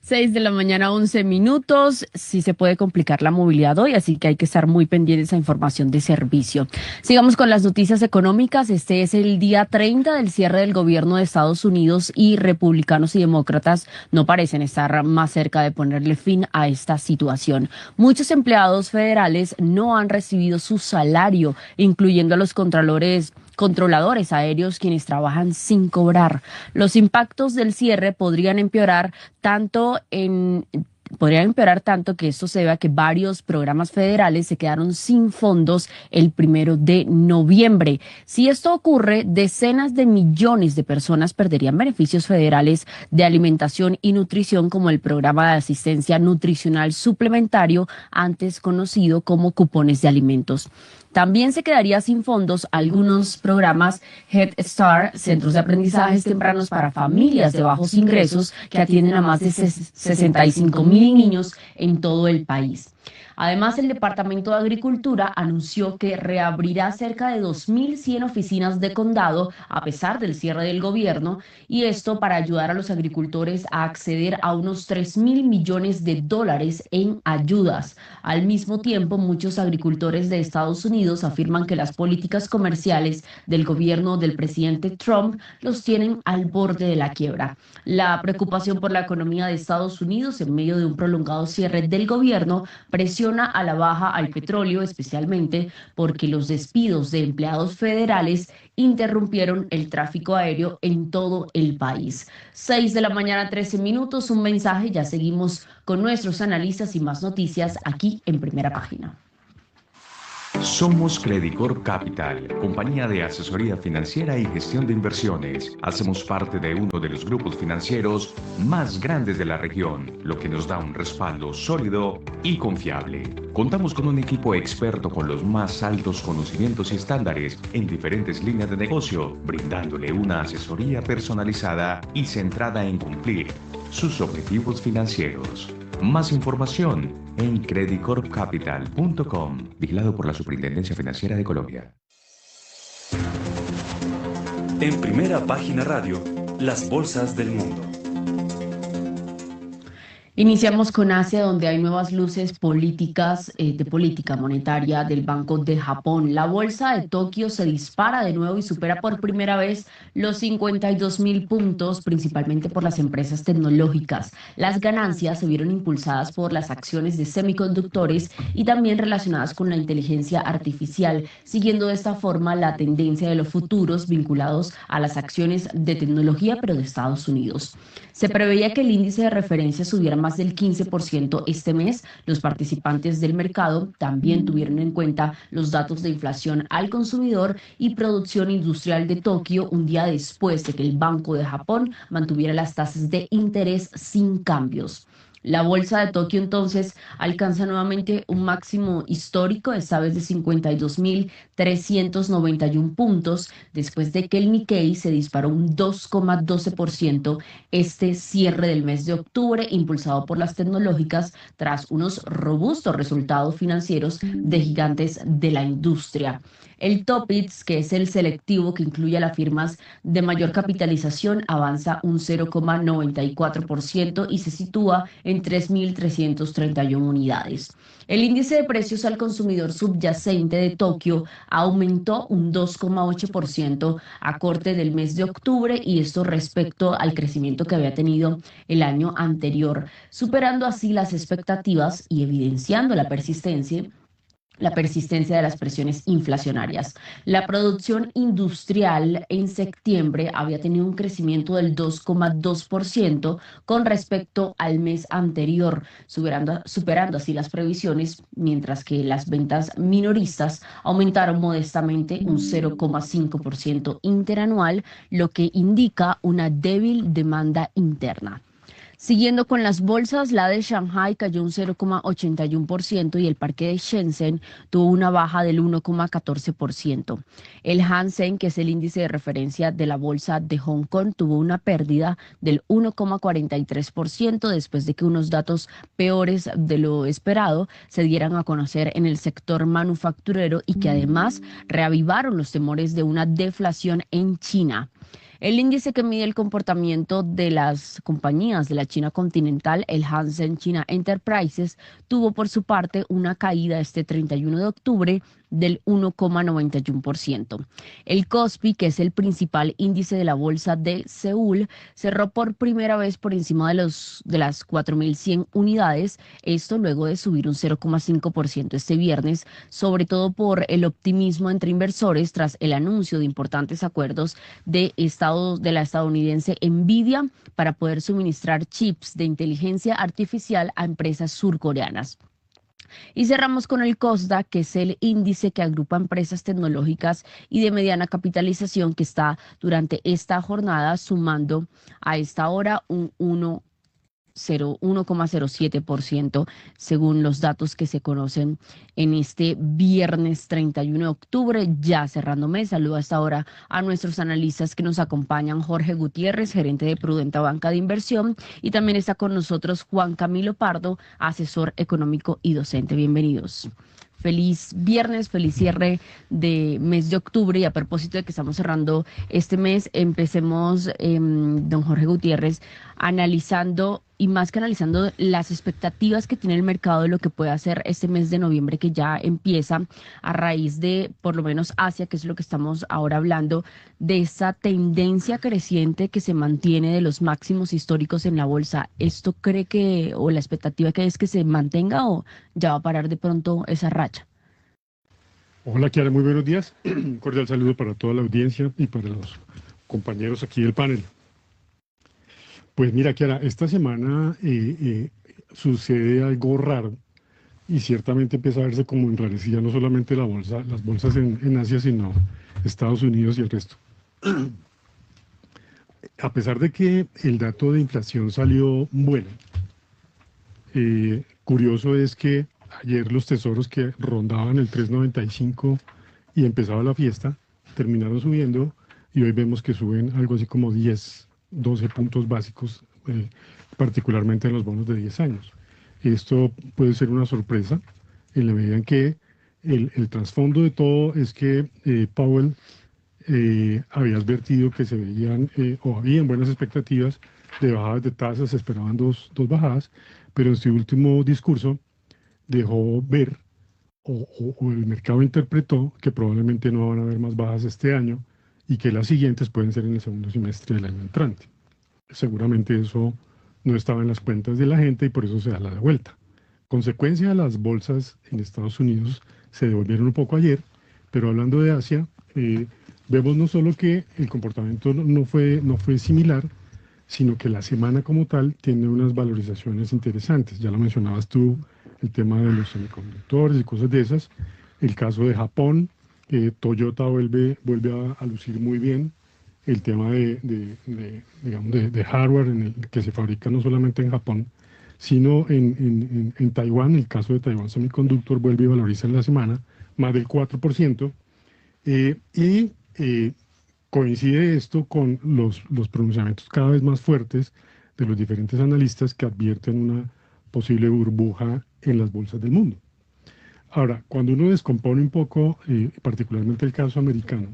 6 de la mañana, 11 minutos. Sí se puede complicar la movilidad hoy, así que hay que estar muy pendientes a información de servicio. Sigamos con las noticias económicas. Este es el día 30 del cierre del gobierno de Estados Unidos y republicanos y demócratas no parecen estar más cerca de ponerle fin a esta situación. Muchos empleados federales no han recibido su salario, incluyendo a los controladores aéreos quienes trabajan sin cobrar. Los impactos del cierre podrían empeorar tanto que esto se debe a que varios programas federales se quedaron sin fondos el 1 de noviembre. Si esto ocurre, decenas de millones de personas perderían beneficios federales de alimentación y nutrición, como el programa de asistencia nutricional suplementario, antes conocido como cupones de alimentos. También se quedaría sin fondos algunos programas Head Start, centros de aprendizajes tempranos para familias de bajos ingresos que atienden a más de 65.000 niños en todo el país. Además, el Departamento de Agricultura anunció que reabrirá cerca de 2.100 oficinas de condado a pesar del cierre del gobierno, y esto para ayudar a los agricultores a acceder a unos $3.000 millones en ayudas. Al mismo tiempo, muchos agricultores de Estados Unidos afirman que las políticas comerciales del gobierno del presidente Trump los tienen al borde de la quiebra. La preocupación por la economía de Estados Unidos en medio de un prolongado cierre del gobierno presiona a la baja al petróleo, especialmente porque los despidos de empleados federales interrumpieron el tráfico aéreo en todo el país. 6 de la mañana, 13 minutos, un mensaje, ya seguimos con nuestros analistas y más noticias aquí en Primera Página. Somos Credicorp Capital, compañía de asesoría financiera y gestión de inversiones. Hacemos parte de uno de los grupos financieros más grandes de la región, lo que nos da un respaldo sólido y confiable. Contamos con un equipo experto con los más altos conocimientos y estándares en diferentes líneas de negocio, brindándole una asesoría personalizada y centrada en cumplir sus objetivos financieros. Más información en credicorpcapital.com, vigilado por la Superintendencia Financiera de Colombia. En Primera Página Radio, las bolsas del mundo. Iniciamos con Asia, donde hay nuevas luces políticas de política monetaria del Banco de Japón. La bolsa de Tokio se dispara de nuevo y supera por primera vez los 52.000 puntos, principalmente por las empresas tecnológicas. Las ganancias se vieron impulsadas por las acciones de semiconductores y también relacionadas con la inteligencia artificial, siguiendo de esta forma la tendencia de los futuros vinculados a las acciones de tecnología, pero de Estados Unidos. Se preveía que el índice de referencia subiera más del 15% este mes. Los participantes del mercado también tuvieron en cuenta los datos de inflación al consumidor y producción industrial de Tokio un día después de que el Banco de Japón mantuviera las tasas de interés sin cambios. La bolsa de Tokio entonces alcanza nuevamente un máximo histórico, esta vez de 52.391 puntos, después de que el Nikkei se disparó un 2,12% este cierre del mes de octubre, impulsado por las tecnológicas tras unos robustos resultados financieros de gigantes de la industria. El Topix, que es el selectivo que incluye a las firmas de mayor capitalización, avanza un 0,94% y se sitúa en 3.331 unidades. El índice de precios al consumidor subyacente de Tokio aumentó un 2,8% a corte del mes de octubre, y esto respecto al crecimiento que había tenido el año anterior, superando así las expectativas y evidenciando la persistencia de las presiones inflacionarias. La producción industrial en septiembre había tenido un crecimiento del 2,2% con respecto al mes anterior, superando así las previsiones, mientras que las ventas minoristas aumentaron modestamente un 0,5% interanual, lo que indica una débil demanda interna. Siguiendo con las bolsas, la de Shanghai cayó un 0,81% y el parque de Shenzhen tuvo una baja del 1,14%. El Hang Seng, que es el índice de referencia de la bolsa de Hong Kong, tuvo una pérdida del 1,43% después de que unos datos peores de lo esperado se dieran a conocer en el sector manufacturero y que además reavivaron los temores de una deflación en China. El índice que mide el comportamiento de las compañías de la China continental, el Hang Seng China Enterprises, tuvo por su parte una caída este 31 de octubre del 1,91%. El Kospi, que es el principal índice de la bolsa de Seúl, cerró por primera vez por encima de las 4.100 unidades, esto luego de subir un 0,5% este viernes, sobre todo por el optimismo entre inversores tras el anuncio de importantes acuerdos de la estadounidense Nvidia para poder suministrar chips de inteligencia artificial a empresas surcoreanas. Y cerramos con el KOSDA, que es el índice que agrupa empresas tecnológicas y de mediana capitalización, que está durante esta jornada sumando a esta hora un 1,07% según los datos que se conocen en este viernes 31 de octubre, ya cerrando mes. Saludo hasta ahora a nuestros analistas que nos acompañan: Jorge Gutiérrez, gerente de Prudenta Banca de Inversión, y también está con nosotros Juan Camilo Pardo, asesor económico y docente. Bienvenidos. Feliz viernes, feliz cierre de mes de octubre, y a propósito de que estamos cerrando este mes, empecemos, don Jorge Gutiérrez, analizando, y más que analizando, las expectativas que tiene el mercado de lo que puede hacer este mes de noviembre, que ya empieza a raíz de, por lo menos, Asia, que es lo que estamos ahora hablando, de esa tendencia creciente que se mantiene de los máximos históricos en la bolsa. ¿Esto cree que, o la expectativa que es que se mantenga, o ya va a parar de pronto esa racha? Hola, Kiara, muy buenos días. Un cordial saludo para toda la audiencia y para los compañeros aquí del panel. Pues mira, Kiara, esta semana sucede algo raro y ciertamente empieza a verse como enrarecida no solamente las bolsas en Asia, sino Estados Unidos y el resto. A pesar de que el dato de inflación salió bueno, curioso es que ayer los tesoros que rondaban el 3,95 y empezaba la fiesta, terminaron subiendo, y hoy vemos que suben algo así como 10, 12 puntos básicos, particularmente en los bonos de 10 años. Esto puede ser una sorpresa en la medida en que el trasfondo de todo es que Powell había advertido que se veían o habían buenas expectativas de bajadas de tasas, se esperaban dos bajadas, pero en su último discurso dejó ver, o el mercado interpretó, que probablemente no van a haber más bajas este año y que las siguientes pueden ser en el segundo semestre del año entrante. Seguramente eso no estaba en las cuentas de la gente y por eso se da la vuelta. Consecuencia, las bolsas en Estados Unidos se devolvieron un poco ayer, pero hablando de Asia, vemos no solo que el comportamiento no fue similar, sino que la semana como tal tiene unas valorizaciones interesantes. Ya lo mencionabas tú, el tema de los semiconductores y cosas de esas. El caso de Japón, Toyota vuelve a lucir muy bien. El tema de hardware en el que se fabrica no solamente en Japón, sino en Taiwán. El caso de Taiwán Semiconductor vuelve y valoriza en la semana más del 4%. Coincide esto con los pronunciamientos cada vez más fuertes de los diferentes analistas que advierten una posible burbuja en las bolsas del mundo. Ahora, cuando uno descompone un poco, particularmente el caso americano,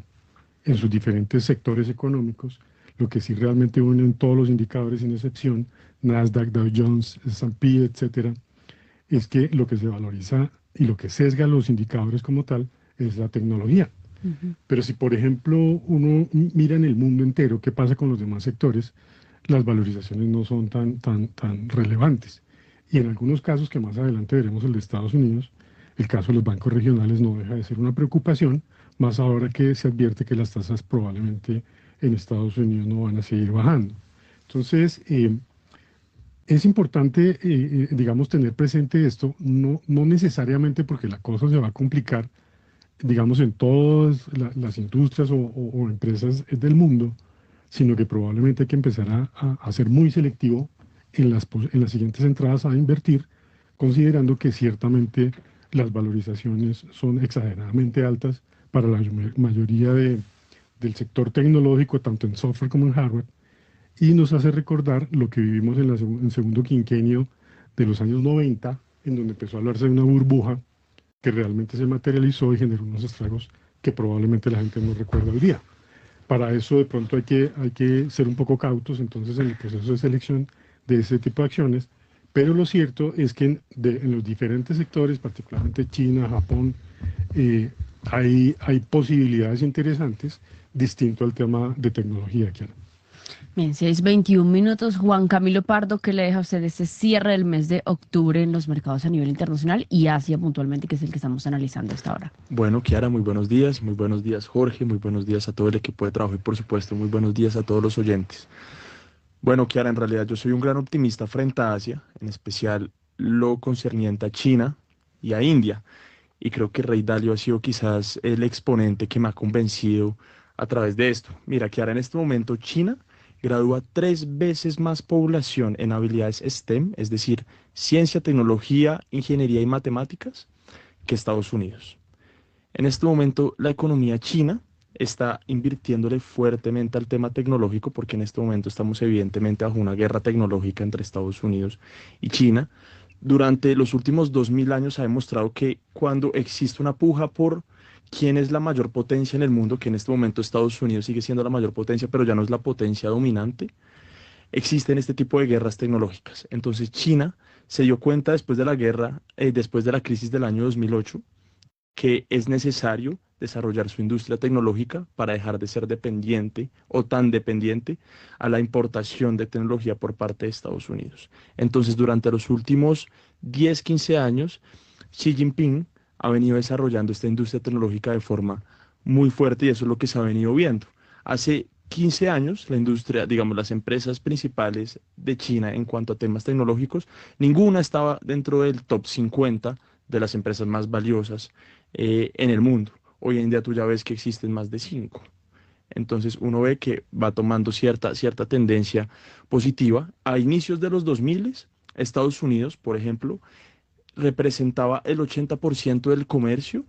en sus diferentes sectores económicos, lo que sí realmente unen todos los indicadores sin excepción, Nasdaq, Dow Jones, S&P, etcétera, es que lo que se valoriza y lo que sesga los indicadores como tal es la tecnología. Pero si, por ejemplo, uno mira en el mundo entero qué pasa con los demás sectores, las valorizaciones no son tan relevantes. Y en algunos casos, que más adelante veremos el de Estados Unidos, el caso de los bancos regionales no deja de ser una preocupación, más ahora que se advierte que las tasas probablemente en Estados Unidos no van a seguir bajando. Entonces, es importante, digamos, tener presente esto, no necesariamente porque la cosa se va a complicar, digamos, en todas las industrias o empresas del mundo, sino que probablemente hay que empezar a ser muy selectivo en las siguientes entradas a invertir, considerando que ciertamente las valorizaciones son exageradamente altas para la mayoría del sector tecnológico, tanto en software como en hardware, y nos hace recordar lo que vivimos en el segundo quinquenio de los años 90, en donde empezó a hablarse de una burbuja que realmente se materializó y generó unos estragos que probablemente la gente no recuerda hoy día. para eso de pronto hay que ser un poco cautos entonces en el proceso de selección de ese tipo de acciones, pero lo cierto es que en los diferentes sectores, particularmente China, Japón, eh, hay posibilidades interesantes distinto al tema de tecnología, claro. Bien, 6:21. Juan Camilo Pardo, ¿qué le deja a usted este cierre del mes de octubre en los mercados a nivel internacional y Asia puntualmente, que es el que estamos analizando hasta ahora? Bueno, Kiara, muy buenos días, Jorge, muy buenos días a todo el equipo de trabajo y por supuesto muy buenos días a todos los oyentes. Bueno, Kiara, en realidad yo soy un gran optimista frente a Asia, en especial lo concerniente a China y a India. Y creo que Rey Dalio ha sido quizás el exponente que me ha convencido a través de esto. Mira, Kiara, en este momento China gradúa 3 veces más población en habilidades STEM, es decir, ciencia, tecnología, ingeniería y matemáticas, que Estados Unidos. En este momento, la economía china está invirtiéndole fuertemente al tema tecnológico porque en este momento estamos evidentemente bajo una guerra tecnológica entre Estados Unidos y China. Durante los últimos 2000 años ha demostrado que cuando existe una puja por quién es la mayor potencia en el mundo, que en este momento Estados Unidos sigue siendo la mayor potencia, pero ya no es la potencia dominante, existen este tipo de guerras tecnológicas. Entonces China se dio cuenta después de la guerra, después de la crisis del año 2008, que es necesario desarrollar su industria tecnológica para dejar de ser dependiente o tan dependiente a la importación de tecnología por parte de Estados Unidos. Entonces, durante los últimos 10, 15 años, Xi Jinping ha venido desarrollando esta industria tecnológica de forma muy fuerte y eso es lo que se ha venido viendo. Hace 15 años, la industria, digamos, las empresas principales de China en cuanto a temas tecnológicos, ninguna estaba dentro del top 50 de las empresas más valiosas en el mundo. Hoy en día tú ya ves que existen más de 5. Entonces uno ve que va tomando cierta tendencia positiva. A inicios de los 2000, Estados Unidos, por ejemplo, representaba el 80% del comercio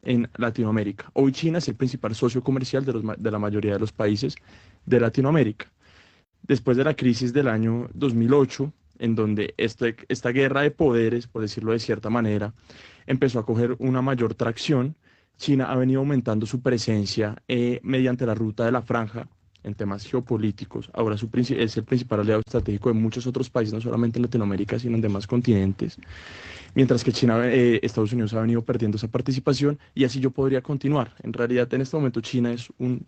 en Latinoamérica. Hoy China es el principal socio comercial de la mayoría de los países de Latinoamérica. Después de la crisis del año 2008, en donde esta guerra de poderes, por decirlo de cierta manera, empezó a coger una mayor tracción, China ha venido aumentando su presencia mediante la ruta de la franja en temas geopolíticos. Ahora es el principal aliado estratégico de muchos otros países, no solamente en Latinoamérica, sino en demás continentes. Mientras que Estados Unidos ha venido perdiendo esa participación y así yo podría continuar. En realidad, en este momento China es un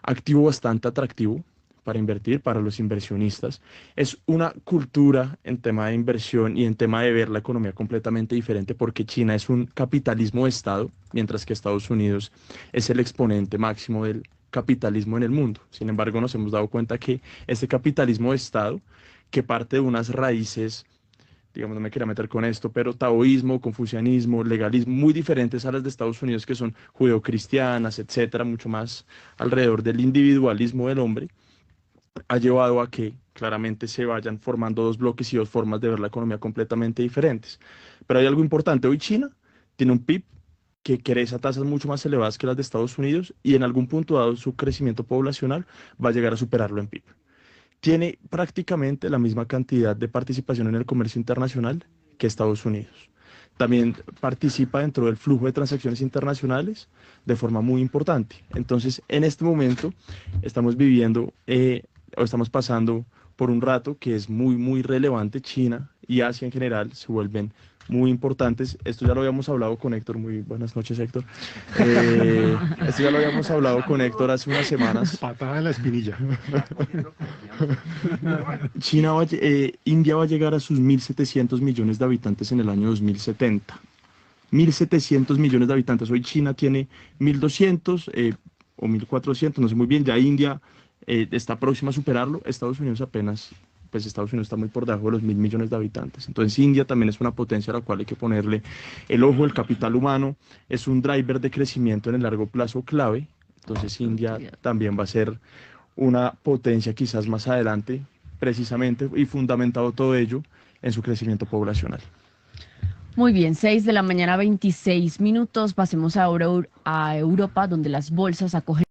activo bastante atractivo para invertir, para los inversionistas. Es una cultura en tema de inversión y en tema de ver la economía completamente diferente porque China es un capitalismo de Estado, mientras que Estados Unidos es el exponente máximo del capitalismo en el mundo. Sin embargo, nos hemos dado cuenta que este capitalismo de Estado, que parte de unas raíces, digamos, no me quería meter con esto, pero taoísmo, confucianismo, legalismo, muy diferentes a las de Estados Unidos, que son judeocristianas, etcétera, mucho más alrededor del individualismo del hombre, ha llevado a que claramente se vayan formando dos bloques y dos formas de ver la economía completamente diferentes. Pero hay algo importante, hoy China tiene un PIB que crece a tasas mucho más elevadas que las de Estados Unidos y en algún punto dado su crecimiento poblacional va a llegar a superarlo en PIB. Tiene prácticamente la misma cantidad de participación en el comercio internacional que Estados Unidos. También participa dentro del flujo de transacciones internacionales de forma muy importante. Entonces, en este momento estamos viviendo o estamos pasando por un rato que es muy relevante. China y Asia en general se vuelven muy importantes. Esto ya lo habíamos hablado con Héctor. Muy buenas noches, Héctor. Esto ya lo habíamos hablado con Héctor hace unas semanas. Patada en la espinilla. India va a llegar a sus 1.700 millones de habitantes en el año 2070. 1.700 millones de habitantes. Hoy China tiene 1.200 o 1.400, no sé muy bien. Ya India está próxima a superarlo. Estados Unidos apenas, pues Estados Unidos está muy por debajo de los 1.000 millones de habitantes. Entonces India también es una potencia a la cual hay que ponerle el ojo. El capital humano es un driver de crecimiento en el largo plazo clave. Entonces India también va a ser una potencia quizás más adelante, precisamente y fundamentado todo ello en su crecimiento poblacional. Muy bien, 6:26 a.m. Pasemos a Europa, donde las bolsas acogen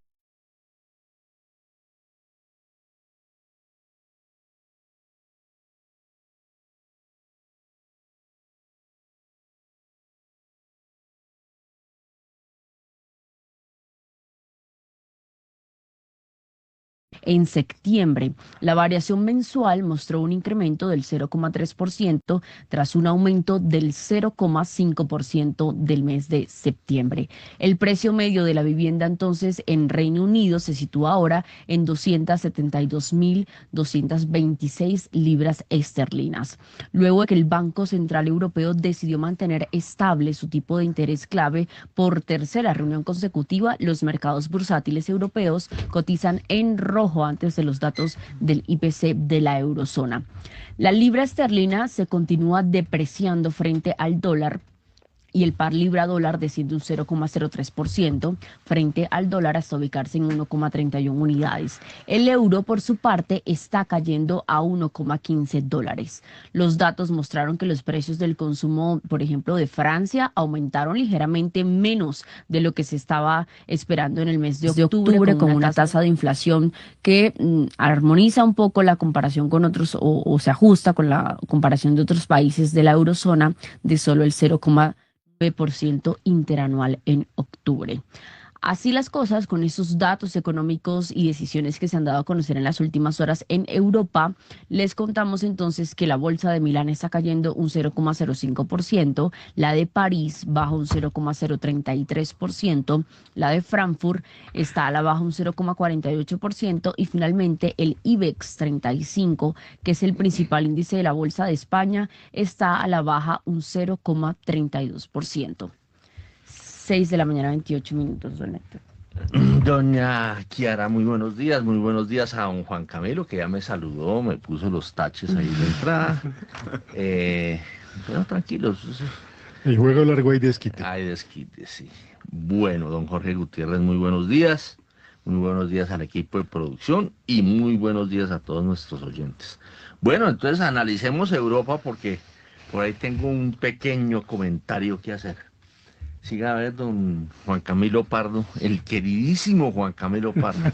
en septiembre. La variación mensual mostró un incremento del 0,3% tras un aumento del 0,5% del mes de septiembre. El precio medio de la vivienda entonces en Reino Unido se sitúa ahora en 272.226 libras esterlinas. Luego de que el Banco Central Europeo decidió mantener estable su tipo de interés clave por tercera reunión consecutiva, los mercados bursátiles europeos cotizan en rojo antes de los datos del IPC de la eurozona. La libra esterlina se continúa depreciando frente al dólar y el par libra dólar desciende un 0,03% frente al dólar hasta ubicarse en 1,31 unidades. El euro, por su parte, está cayendo a 1,15 dólares. Los datos mostraron que los precios del consumo, por ejemplo, de Francia, aumentaron ligeramente menos de lo que se estaba esperando en el mes de octubre, con una tasa de inflación que armoniza un poco la comparación con otros o se ajusta con la comparación de otros países de la eurozona de solo el 0,9% interanual en octubre. Así las cosas, con esos datos económicos y decisiones que se han dado a conocer en las últimas horas en Europa, les contamos entonces que la bolsa de Milán está cayendo un 0,05%, la de París baja un 0,033%, la de Frankfurt está a la baja un 0,48% y finalmente el IBEX 35, que es el principal índice de la bolsa de España, está a la baja un 0,32%. 6 de la mañana, 28 minutos, don Héctor. Doña Kiara, muy buenos días a don Juan Camilo, que ya me saludó, me puso los taches ahí de entrada. Bueno, tranquilos. El juego largo hay desquite. Hay desquite, sí. Bueno, don Jorge Gutiérrez, muy buenos días al equipo de producción y muy buenos días a todos nuestros oyentes. Bueno, entonces analicemos Europa porque por ahí tengo un pequeño comentario que hacer. Siga a ver, don Juan Camilo Pardo, el queridísimo Juan Camilo Pardo.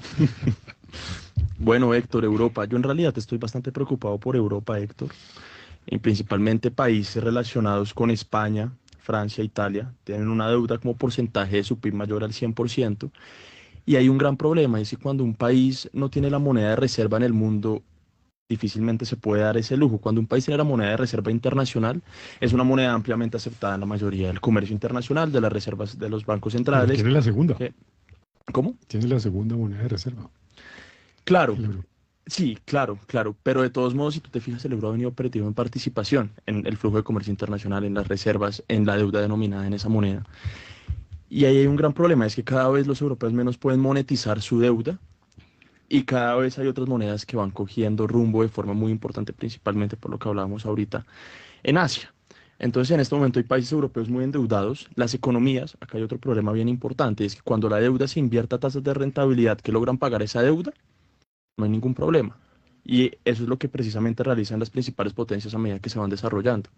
Bueno, Héctor, Europa. Yo en realidad estoy bastante preocupado por Europa, Héctor. Y principalmente países relacionados con España, Francia, Italia, tienen una deuda como porcentaje de su PIB mayor al 100%. Y hay un gran problema, es que cuando un país no tiene la moneda de reserva en el mundo, difícilmente se puede dar ese lujo. Cuando un país tiene la moneda de reserva internacional, es una moneda ampliamente aceptada en la mayoría del comercio internacional, de las reservas de los bancos centrales. Pero tiene la segunda. ¿Cómo? Tiene la segunda moneda de reserva. Claro, sí, claro, pero de todos modos, si tú te fijas, el euro ha venido perdido en participación en el flujo de comercio internacional, en las reservas, en la deuda denominada en esa moneda. Y ahí hay un gran problema, es que cada vez los europeos menos pueden monetizar su deuda, y cada vez hay otras monedas que van cogiendo rumbo de forma muy importante, principalmente por lo que hablábamos ahorita, en Asia. Entonces, en este momento hay países europeos muy endeudados. Las economías, acá hay otro problema bien importante, es que cuando la deuda se invierta a tasas de rentabilidad que logran pagar esa deuda, no hay ningún problema. Y eso es lo que precisamente realizan las principales potencias a medida que se van desarrollando.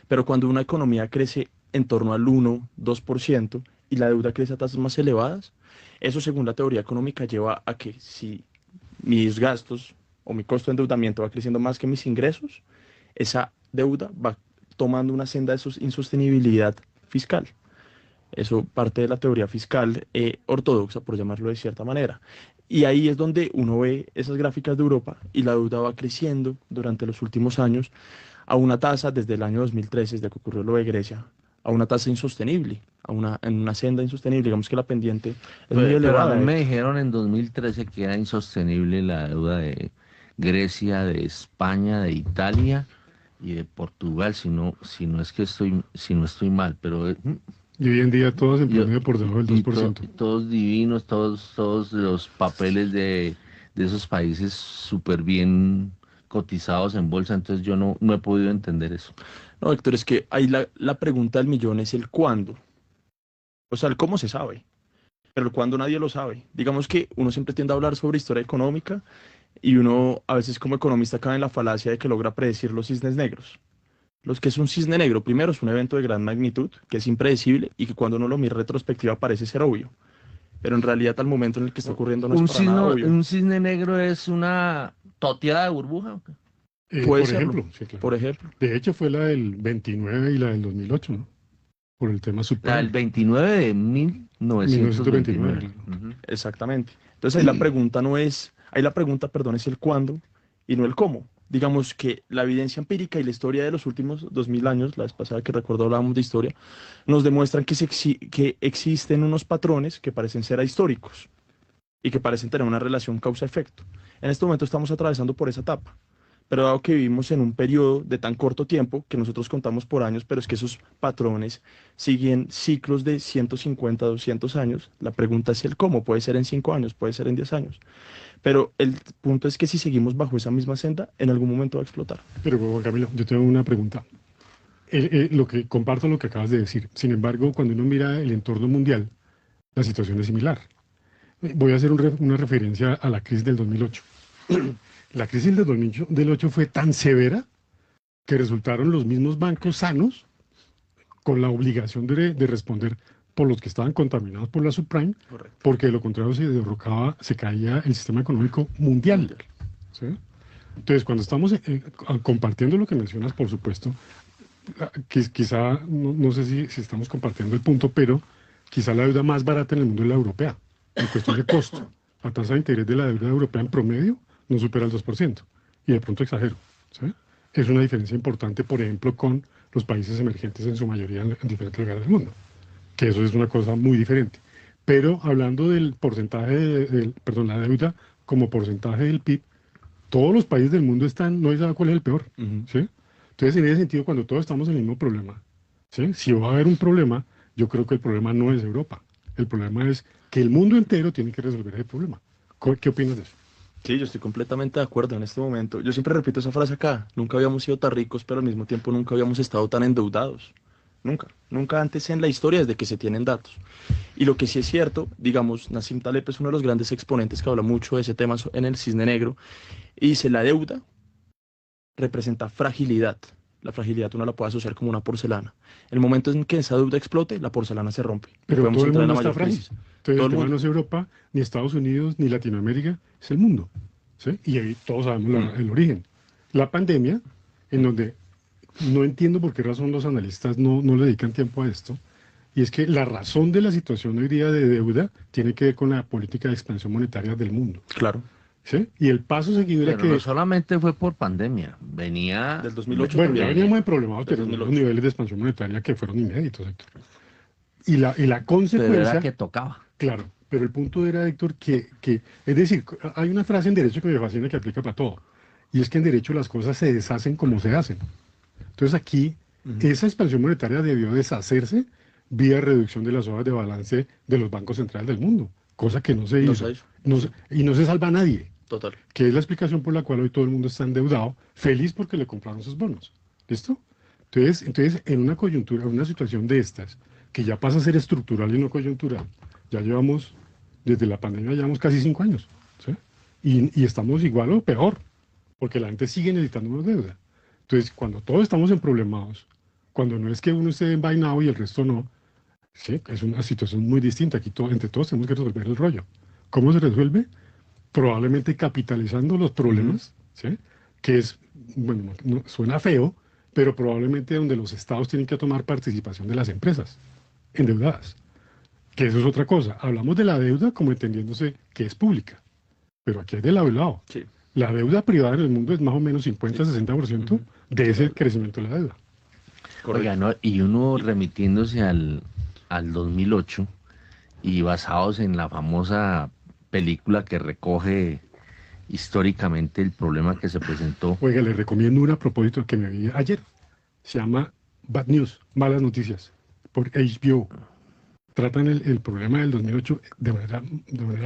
Pero cuando una economía crece en torno al 1, 2% y la deuda crece a tasas más elevadas, eso según la teoría económica lleva a que si mis gastos o mi costo de endeudamiento va creciendo más que mis ingresos, esa deuda va tomando una senda de insostenibilidad fiscal. Eso parte de la teoría fiscal ortodoxa, por llamarlo de cierta manera. Y ahí es donde uno ve esas gráficas de Europa y la deuda va creciendo durante los últimos años a una tasa desde el año 2013, desde que ocurrió lo de Grecia, a una tasa insostenible, en una senda insostenible. Digamos que la pendiente es muy elevada. Pero a mí me dijeron en 2013 que era insostenible la deuda de Grecia, de España, de Italia y de Portugal, si no estoy mal, pero y hoy en día todos en promedio por debajo del 2%. Todos divinos, todos los papeles de esos países súper bien cotizados en bolsa, entonces yo no he podido entender eso. No, Héctor, es que ahí la pregunta del millón es el cuándo. O sea, el cómo se sabe, pero el cuándo nadie lo sabe. Digamos que uno siempre tiende a hablar sobre historia económica y uno a veces como economista cae en la falacia de que logra predecir los cisnes negros. Los que es un cisne negro, primero es un evento de gran magnitud, que es impredecible y que cuando uno lo mira en retrospectiva parece ser obvio. Pero en realidad al momento en el que está ocurriendo no es para nada obvio. ¿Un cisne negro es una toteada de burbuja? ¿O qué? Puede por serlo, ejemplo, sí, claro. Por ejemplo. De hecho fue la del 29 y la del 2008, ¿no? Por el tema subprime. La del 29 de 1929. Claro. Uh-huh. Exactamente. Entonces ahí la pregunta no es Ahí la pregunta, perdón, es el cuándo y no el cómo. Digamos que la evidencia empírica y la historia de los últimos 2000 años, la vez pasada que recuerdo hablábamos de historia, nos demuestran que existen unos patrones que parecen ser ahistóricos y que parecen tener una relación causa-efecto. En este momento estamos atravesando por esa etapa, pero dado que vivimos en un periodo de tan corto tiempo, que nosotros contamos por años, pero es que esos patrones siguen ciclos de 150, 200 años, la pregunta es el cómo, puede ser en 5 años, puede ser en 10 años, pero el punto es que si seguimos bajo esa misma senda, en algún momento va a explotar. Pero Juan Camilo, yo tengo una pregunta. Comparto lo que acabas de decir. Sin embargo, cuando uno mira el entorno mundial, la situación es similar. Voy a hacer una referencia a la crisis del 2008. La crisis del 2008 fue tan severa que resultaron los mismos bancos sanos con la obligación de responder por los que estaban contaminados por la subprime, Correcto. porque de lo contrario se derrocaba, se caía el sistema económico mundial. ¿Sí? Entonces, cuando estamos compartiendo lo que mencionas, por supuesto, quizá, no sé si estamos compartiendo el punto, pero quizá la deuda más barata en el mundo es la europea, en cuestión de costo. La tasa de interés de la deuda europea en promedio no supera el 2%, y de pronto exagero. ¿Sí? Es una diferencia importante, por ejemplo, con los países emergentes en su mayoría en diferentes lugares del mundo, que eso es una cosa muy diferente. Pero hablando del porcentaje, la deuda como porcentaje del PIB, todos los países del mundo están, no hay nada cuál es el peor. ¿Sí? Entonces, en ese sentido, cuando todos estamos en el mismo problema, ¿sí? Si va a haber un problema, yo creo que el problema no es Europa. El problema es que el mundo entero tiene que resolver ese problema. ¿Qué opinas de eso? Sí, yo estoy completamente de acuerdo en este momento. Yo siempre repito esa frase acá. Nunca habíamos sido tan ricos, pero al mismo tiempo nunca habíamos estado tan endeudados. Nunca. Nunca antes en la historia desde que se tienen datos. Y lo que sí es cierto, digamos, Nassim Taleb es uno de los grandes exponentes que habla mucho de ese tema en el Cisne Negro. Y dice, la deuda representa fragilidad. La fragilidad uno la puede asociar como una porcelana. El momento en que esa deuda explote, la porcelana se rompe. Pero podemos todo el entrar en la mundo está mayor frágil. crisis. Entonces, Todo el el tema mundo. no es Europa, ni Estados Unidos, ni Latinoamérica, es el mundo. ¿Sí? Y ahí todos sabemos el origen. La pandemia, en donde no entiendo por qué razón los analistas no le dedican tiempo a esto, y es que la razón de la situación hoy día de deuda tiene que ver con la política de expansión monetaria del mundo. Claro. ¿Sí? Y el paso seguido era Pero no solamente fue por pandemia, venía... Del 2008 bueno, ya también. veníamos en problemas, Del pero unos 2008. niveles de expansión monetaria que fueron inéditos, Héctor. Y la Pero era consecuencia, que tocaba. claro, pero el punto era, Héctor, es decir, hay una frase en derecho que me fascina que aplica para todo, y es que en derecho las cosas se deshacen como se hacen. Entonces aquí, esa expansión monetaria debió deshacerse vía reducción de las hojas de balance de los bancos centrales del mundo, cosa que no se No hizo. se hizo. Y no se salva a nadie, Total. que es la explicación por la cual hoy todo el mundo está endeudado, feliz porque le compraron sus bonos. ¿Listo? Entonces, en una coyuntura, en una situación de estas, que ya pasa a ser estructural y no coyuntural, ya llevamos, desde la pandemia, llevamos casi 5 años. ¿Sí? Y estamos igual o peor, porque la gente sigue necesitando más deuda. Entonces, cuando todos estamos en problemados, cuando no es que uno esté envainado y el resto no, sí, es una situación muy distinta. Aquí entre todos tenemos que resolver el rollo. ¿Cómo se resuelve? Probablemente capitalizando los problemas, ¿sí? Que es, bueno, suena feo, pero probablemente donde los estados tienen que tomar participación de las empresas endeudadas, que eso es otra cosa. Hablamos de la deuda como entendiéndose que es pública, pero aquí hay de lado y lado. Sí. La deuda privada en el mundo es más o menos 50-60% de ese crecimiento de la deuda. Oiga, ¿no? Y uno remitiéndose al 2008 y basados en la famosa película que recoge históricamente el problema que se presentó. Oiga, les recomiendo una a propósito que me vi ayer. Se llama Bad News, Malas Noticias, por HBO. Tratan el problema del 2008 de manera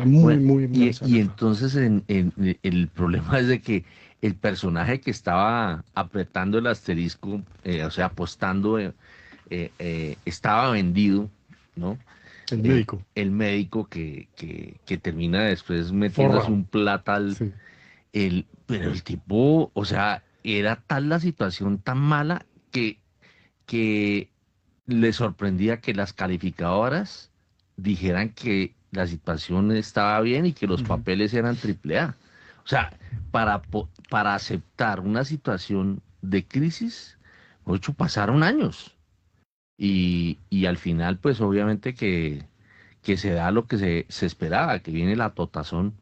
muy, Bueno, muy y entonces el problema es de que el personaje que estaba apretando el asterisco, o sea, apostando, estaba vendido, ¿no? el médico. El médico que termina después metiéndose Forrado. un platal. Sí. Pero el tipo, o sea, era tal la situación tan mala que le sorprendía que las calificadoras dijeran que la situación estaba bien y que los papeles eran AAA. O sea, para aceptar una situación de crisis, pasaron años. Y al final, pues obviamente que se da lo que se esperaba, que viene la totazón.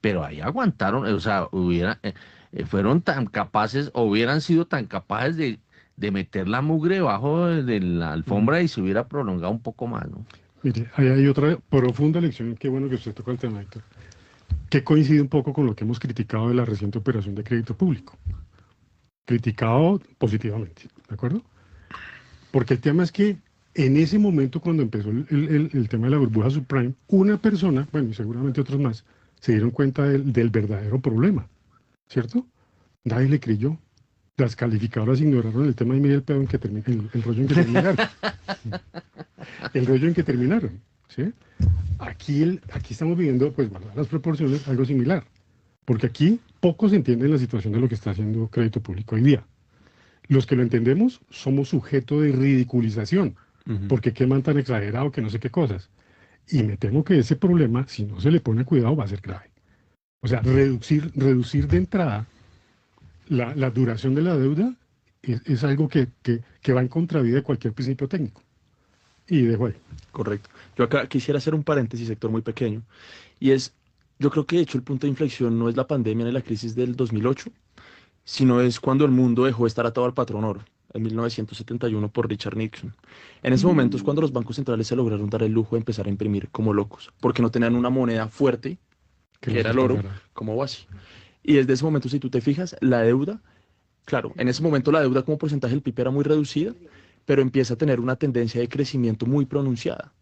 pero ahí aguantaron, o sea, fueron tan capaces, o hubieran sido tan capaces de meter la mugre debajo de la alfombra y se hubiera prolongado un poco más, ¿no? Mire, ahí hay otra profunda lección, qué bueno que usted toca el tema, Héctor, que coincide un poco con lo que hemos criticado de la reciente operación de crédito público. Criticado positivamente, ¿de acuerdo? Porque el tema es que en ese momento, cuando empezó el tema de la burbuja subprime, una persona, bueno, y seguramente otros más, se dieron cuenta del verdadero problema, ¿cierto? Nadie le creyó. Las calificadoras ignoraron el tema y mire el pedo en que el rollo en que terminaron. El rollo en que terminaron, ¿sí? Aquí estamos viviendo, pues, guardadas las proporciones, algo similar. Porque aquí pocos entienden la situación de lo que está haciendo crédito público hoy día. Los que lo entendemos somos sujeto de ridiculización, porque queman tan exagerado que no sé qué cosas. Y me temo que ese problema, si no se le pone cuidado, va a ser grave. O sea, reducir de entrada la duración de la deuda es algo que va en contravía de cualquier principio técnico. Y dejo ahí. Correcto. Yo acá quisiera hacer un paréntesis, sector muy pequeño, y es, yo creo que de hecho el punto de inflexión no es la pandemia ni la crisis del 2008, sino es cuando el mundo dejó de estar atado al patrón oro, en 1971 por Richard Nixon. En ese momento es cuando los bancos centrales se lograron dar el lujo de empezar a imprimir como locos, porque no tenían una moneda fuerte, que era el oro, como base. Y desde ese momento, si tú te fijas, la deuda, claro, en ese momento la deuda como porcentaje del PIB era muy reducida, pero empieza a tener una tendencia de crecimiento muy pronunciada,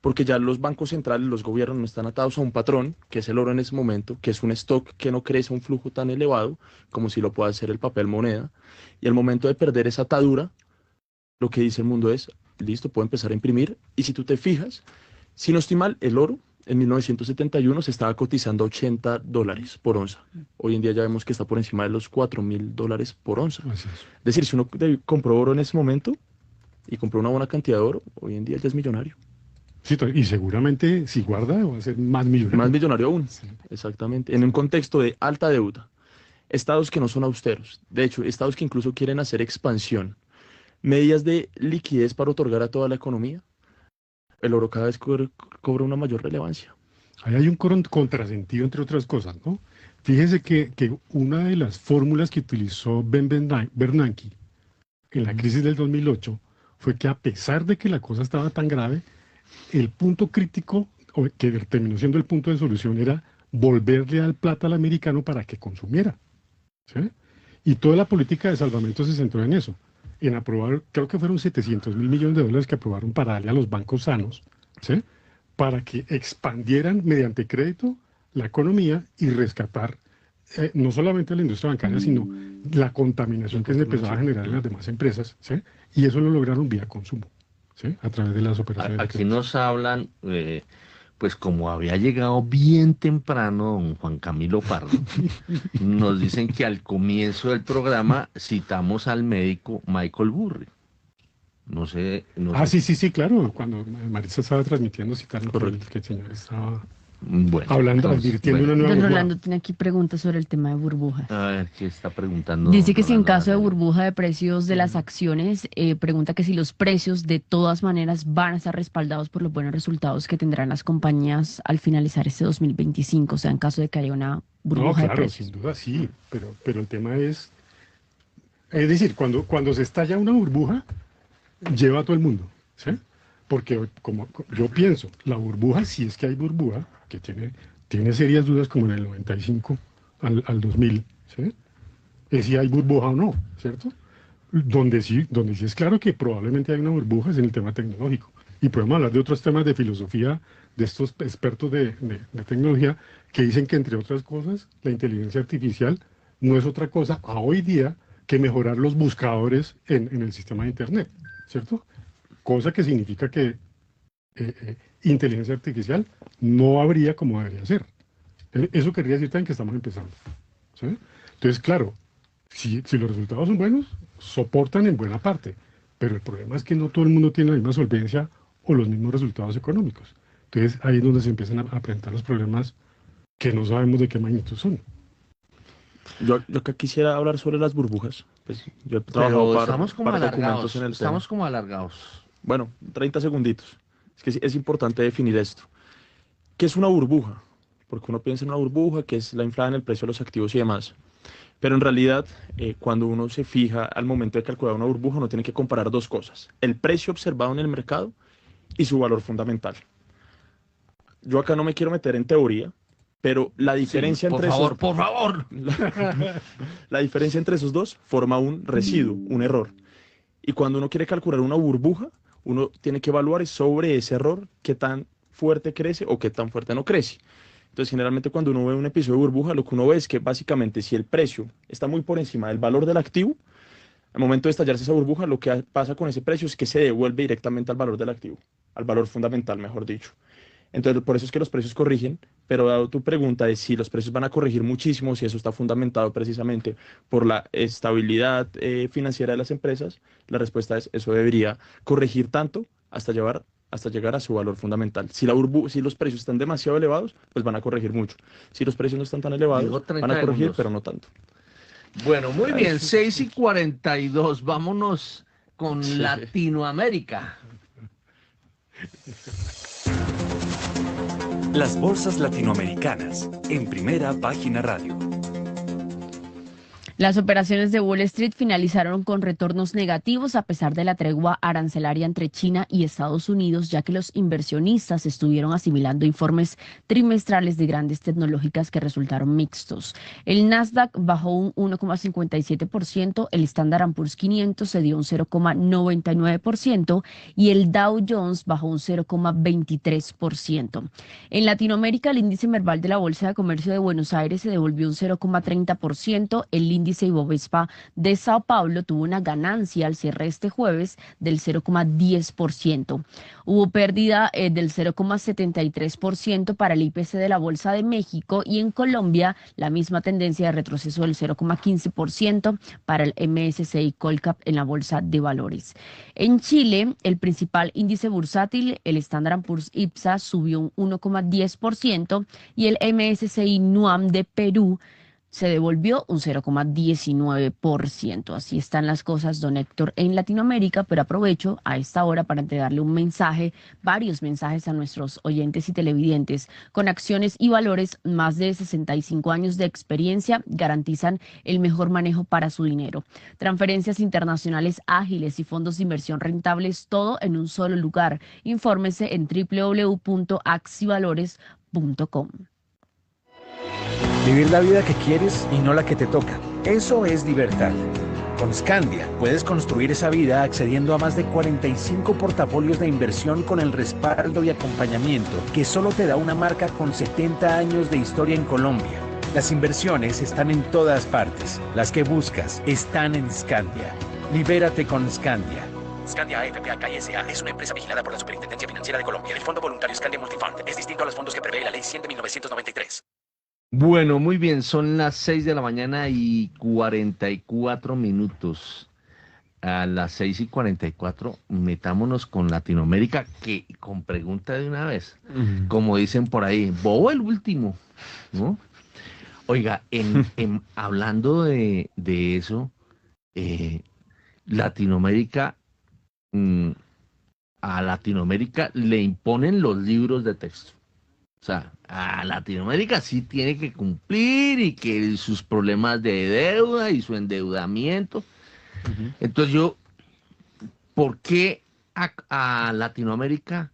porque ya los bancos centrales, los gobiernos no están atados a un patrón, que es el oro en ese momento, que es un stock que no crece a un flujo tan elevado como si lo pueda hacer el papel moneda, y al momento de perder esa atadura, lo que dice el mundo es, listo, puedo empezar a imprimir, y si tú te fijas, si no estoy mal, el oro en 1971 se estaba cotizando $80 por onza. Hoy en día ya vemos que está por encima de los $4.000 por onza. Es decir, si uno compró oro en ese momento y compró una buena cantidad de oro, hoy en día ya es millonario. Sí, y seguramente si guarda va a ser más millonario. Más millonario aún, sí. Exactamente. En un contexto de alta deuda, estados que no son austeros, de hecho, estados que incluso quieren hacer expansión, medidas de liquidez para otorgar a toda la economía, el oro cada vez cobra una mayor relevancia. Ahí hay un contrasentido, entre otras cosas, ¿no? Fíjese que una de las fórmulas que utilizó Bernanke en la crisis del 2008 fue que a pesar de que la cosa estaba tan grave, el punto crítico, que terminó siendo el punto de solución, era volverle al plata al americano para que consumiera, ¿sí? Y toda la política de salvamento se centró en eso, en aprobar, creo que fueron $700 mil millones que aprobaron para darle a los bancos sanos, ¿sí? Para que expandieran mediante crédito la economía y rescatar no solamente la industria bancaria, sino la contaminación que se empezaba a generar en las demás empresas, ¿sí? Y eso lo lograron vía consumo, ¿sí? A través de las operaciones. Aquí nos hablan, pues como había llegado bien temprano don Juan Camilo Pardo, nos dicen que al comienzo del programa citamos al médico Michael Burry. No sé. Sí, claro. Cuando Marisa estaba transmitiendo, citaron que el señor estaba hablando, advirtiendo una nueva Don burbuja. Rolando tiene aquí preguntas sobre el tema de burbujas. A ver, ¿qué está preguntando? Dice que si en Rolando caso de Varela? burbuja de precios de las acciones, pregunta que si los precios de todas maneras van a estar respaldados por los buenos resultados que tendrán las compañías al finalizar este 2025, o sea, en caso de que haya una burbuja de claro, precios. sin duda sí, pero el tema es decir, cuando se estalla una burbuja, lleva a todo el mundo, ¿sí? Porque como yo pienso, la burbuja, si es que hay burbuja, que tiene serias dudas como en el 95 al 2000, ¿sí? Es si hay burbuja o no, ¿cierto? Donde sí es claro que probablemente hay una burbuja es en el tema tecnológico. Y podemos hablar de otros temas de filosofía, de estos expertos de tecnología, que dicen que, entre otras cosas, la inteligencia artificial no es otra cosa a hoy día que mejorar los buscadores en el sistema de Internet, ¿cierto? Cosa que significa que inteligencia artificial no habría como debería ser. Eso querría decir también que estamos empezando, ¿sí? Entonces, claro, si los resultados son buenos, soportan en buena parte, pero el problema es que no todo el mundo tiene la misma solvencia o los mismos resultados económicos. Entonces, ahí es donde se empiezan a presentar los problemas que no sabemos de qué magnitud son. Yo acá quisiera hablar sobre las burbujas. Pues yo he Pero trabajado estamos como para documentos alargados. en el Estamos tema. como alargados. Bueno, 30 segunditos. Es que es importante definir esto. ¿Qué es una burbuja? porque uno piensa en una burbuja que es la inflada en el precio de los activos y demás. Pero en realidad, cuando uno se fija al momento de calcular una burbuja, uno tiene que comparar dos cosas: el precio observado en el mercado y su valor fundamental. Yo acá no me quiero meter en teoría, pero la diferencia Sí, entre por favor. la diferencia entre esos dos forma un residuo, un error. Y cuando uno quiere calcular una burbuja, uno tiene que evaluar sobre ese error qué tan fuerte crece o qué tan fuerte no crece. Entonces, generalmente cuando uno ve un episodio de burbuja, lo que uno ve es que básicamente si el precio está muy por encima del valor del activo, al momento de estallarse esa burbuja, lo que pasa con ese precio es que se devuelve directamente al valor del activo, al valor fundamental, mejor dicho. Entonces, por eso es que los precios corrigen, pero dado tu pregunta de si los precios van a corregir muchísimo, si eso está fundamentado precisamente por la estabilidad financiera de las empresas, la respuesta es: eso debería corregir tanto hasta llegar a su valor fundamental. Si los precios están demasiado elevados, pues van a corregir mucho. Si los precios no están tan elevados, Llegó 30 van a corregir, segundos. pero no tanto. Bueno, muy bien, 6:42. Vámonos con Latinoamérica. Las bolsas latinoamericanas en Primera Página Radio. Las operaciones de Wall Street finalizaron con retornos negativos a pesar de la tregua arancelaria entre China y Estados Unidos, ya que los inversionistas estuvieron asimilando informes trimestrales de grandes tecnológicas que resultaron mixtos. El Nasdaq bajó un 1,57%, el Standard & Poor's 500 se dio un 0,99% y el Dow Jones bajó un 0,23%. En Latinoamérica, el índice Merval de la Bolsa de Comercio de Buenos Aires se devolvió un 0,30%, el índice Ibovespa de Sao Paulo tuvo una ganancia al cierre este jueves del 0,10%. Hubo pérdida del 0,73% para el IPC de la Bolsa de México y en Colombia la misma tendencia de retroceso del 0,15% para el MSCI Colcap en la Bolsa de Valores. En Chile, el principal índice bursátil, el Standard & Poor's IPSA, subió un 1,10% y el MSCI NUAM de Perú se devolvió un 0,19%. Así están las cosas, don Héctor, en Latinoamérica, pero aprovecho a esta hora para entregarle un mensaje, varios mensajes a nuestros oyentes y televidentes. Con Acciones y Valores, más de 65 años de experiencia garantizan el mejor manejo para su dinero. Transferencias internacionales ágiles y fondos de inversión rentables, todo en un solo lugar. Infórmese en www.axivalores.com. Vivir la vida que quieres y no la que te toca. Eso es libertad. Con Scandia puedes construir esa vida accediendo a más de 45 portafolios de inversión con el respaldo y acompañamiento que solo te da una marca con 70 años de historia en Colombia. Las inversiones están en todas partes. Las que buscas están en Scandia. Libérate con Scandia. Scandia AFP KSA es una empresa vigilada por la Superintendencia Financiera de Colombia. El Fondo Voluntario Scandia Multifund es distinto a los fondos que prevé la Ley 100 de 1993. Bueno, muy bien, son las 6 de la mañana y 44 minutos. A las 6:44, metámonos con Latinoamérica, que con pregunta de una vez, como dicen por ahí, bobo el último, ¿no? Oiga, hablando de eso, Latinoamérica, a Latinoamérica le imponen los libros de texto. O sea, a Latinoamérica sí tiene que cumplir y que sus problemas de deuda y su endeudamiento. Entonces ¿por qué a Latinoamérica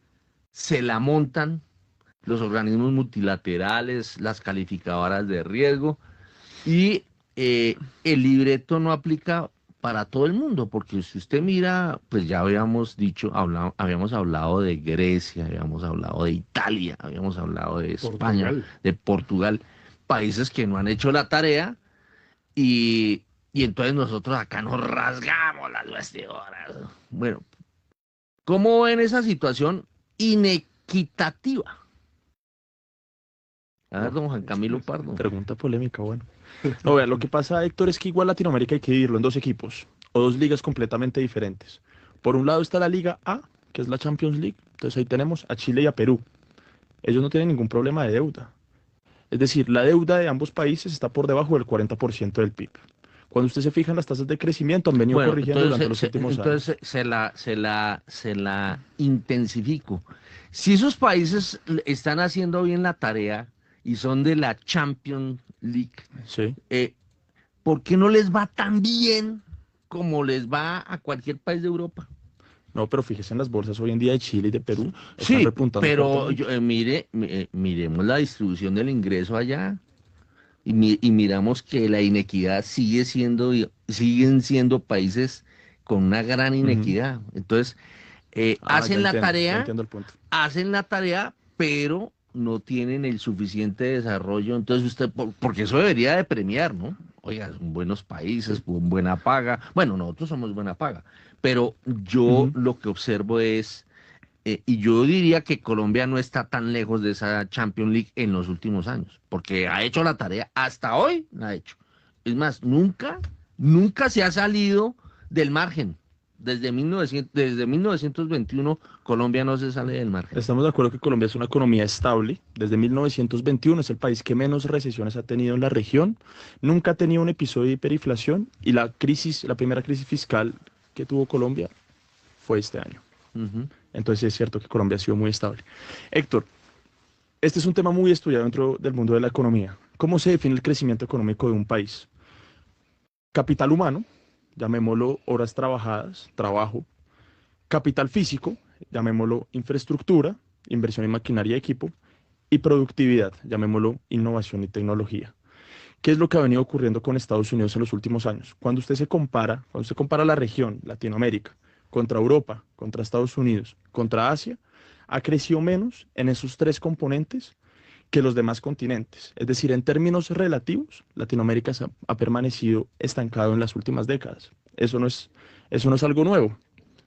se la montan los organismos multilaterales, las calificadoras de riesgo y el libreto no aplica para todo el mundo? Porque si usted mira, pues ya habíamos hablado de Grecia, habíamos hablado de Italia, habíamos hablado de España, de Portugal, países que no han hecho la tarea y entonces nosotros acá nos rasgamos las vestiduras. Bueno, ¿cómo ven esa situación inequitativa? A ver, don Juan Camilo Pardo. Pregunta polémica, bueno. No, vea, lo que pasa, Héctor, es que igual Latinoamérica hay que dividirlo en dos equipos o dos ligas completamente diferentes. Por un lado está la Liga A, que es la Champions League. Entonces ahí tenemos a Chile y a Perú. Ellos no tienen ningún problema de deuda. Es decir, la deuda de ambos países está por debajo del 40% del PIB. Cuando usted se fija en las tasas de crecimiento, han venido corrigiendo durante los últimos años. Entonces se la intensifico. Si esos países están haciendo bien la tarea y son de la Champions League, Sí. ¿por qué no les va tan bien como les va a cualquier país de Europa? No, pero fíjese en las bolsas hoy en día de Chile y de Perú. Están Sí, repuntando pero fuertemente. miremos la distribución del ingreso allá y miramos que la inequidad siguen siendo países con una gran Ujú. inequidad. Entonces, Ya entiendo, ya entiendo el punto. hacen la tarea, pero no tienen el suficiente desarrollo. Entonces porque eso debería de premiar, ¿no? Oiga, son buenos países, Sí. con buena paga. Bueno, nosotros somos buena paga, pero yo Ujú. lo que observo es, y yo diría que Colombia no está tan lejos de esa Champions League en los últimos años, porque ha hecho la tarea, hasta hoy la ha hecho. Es más, nunca se ha salido del margen. Desde 1921 Colombia no se sale del margen. Estamos de acuerdo que Colombia es una economía estable. Desde 1921 es el país que menos recesiones ha tenido en la región. Nunca ha tenido un episodio de hiperinflación y la primera crisis fiscal que tuvo Colombia fue este año. Ujú. Entonces sí es cierto que Colombia ha sido muy estable. Héctor, este es un tema muy estudiado dentro del mundo de la economía. ¿Cómo se define el crecimiento económico de un país? Capital humano, llamémoslo horas trabajadas, trabajo. Capital físico, llamémoslo infraestructura, inversión en maquinaria y equipo. Y productividad, llamémoslo innovación y tecnología. ¿Qué es lo que ha venido ocurriendo con Estados Unidos en los últimos años? Cuando usted compara la región, Latinoamérica, contra Europa, contra Estados Unidos, contra Asia, ha crecido menos en esos tres componentes que los demás continentes. Es decir, en términos relativos, Latinoamérica ha permanecido estancado en las últimas décadas. Eso no es algo nuevo,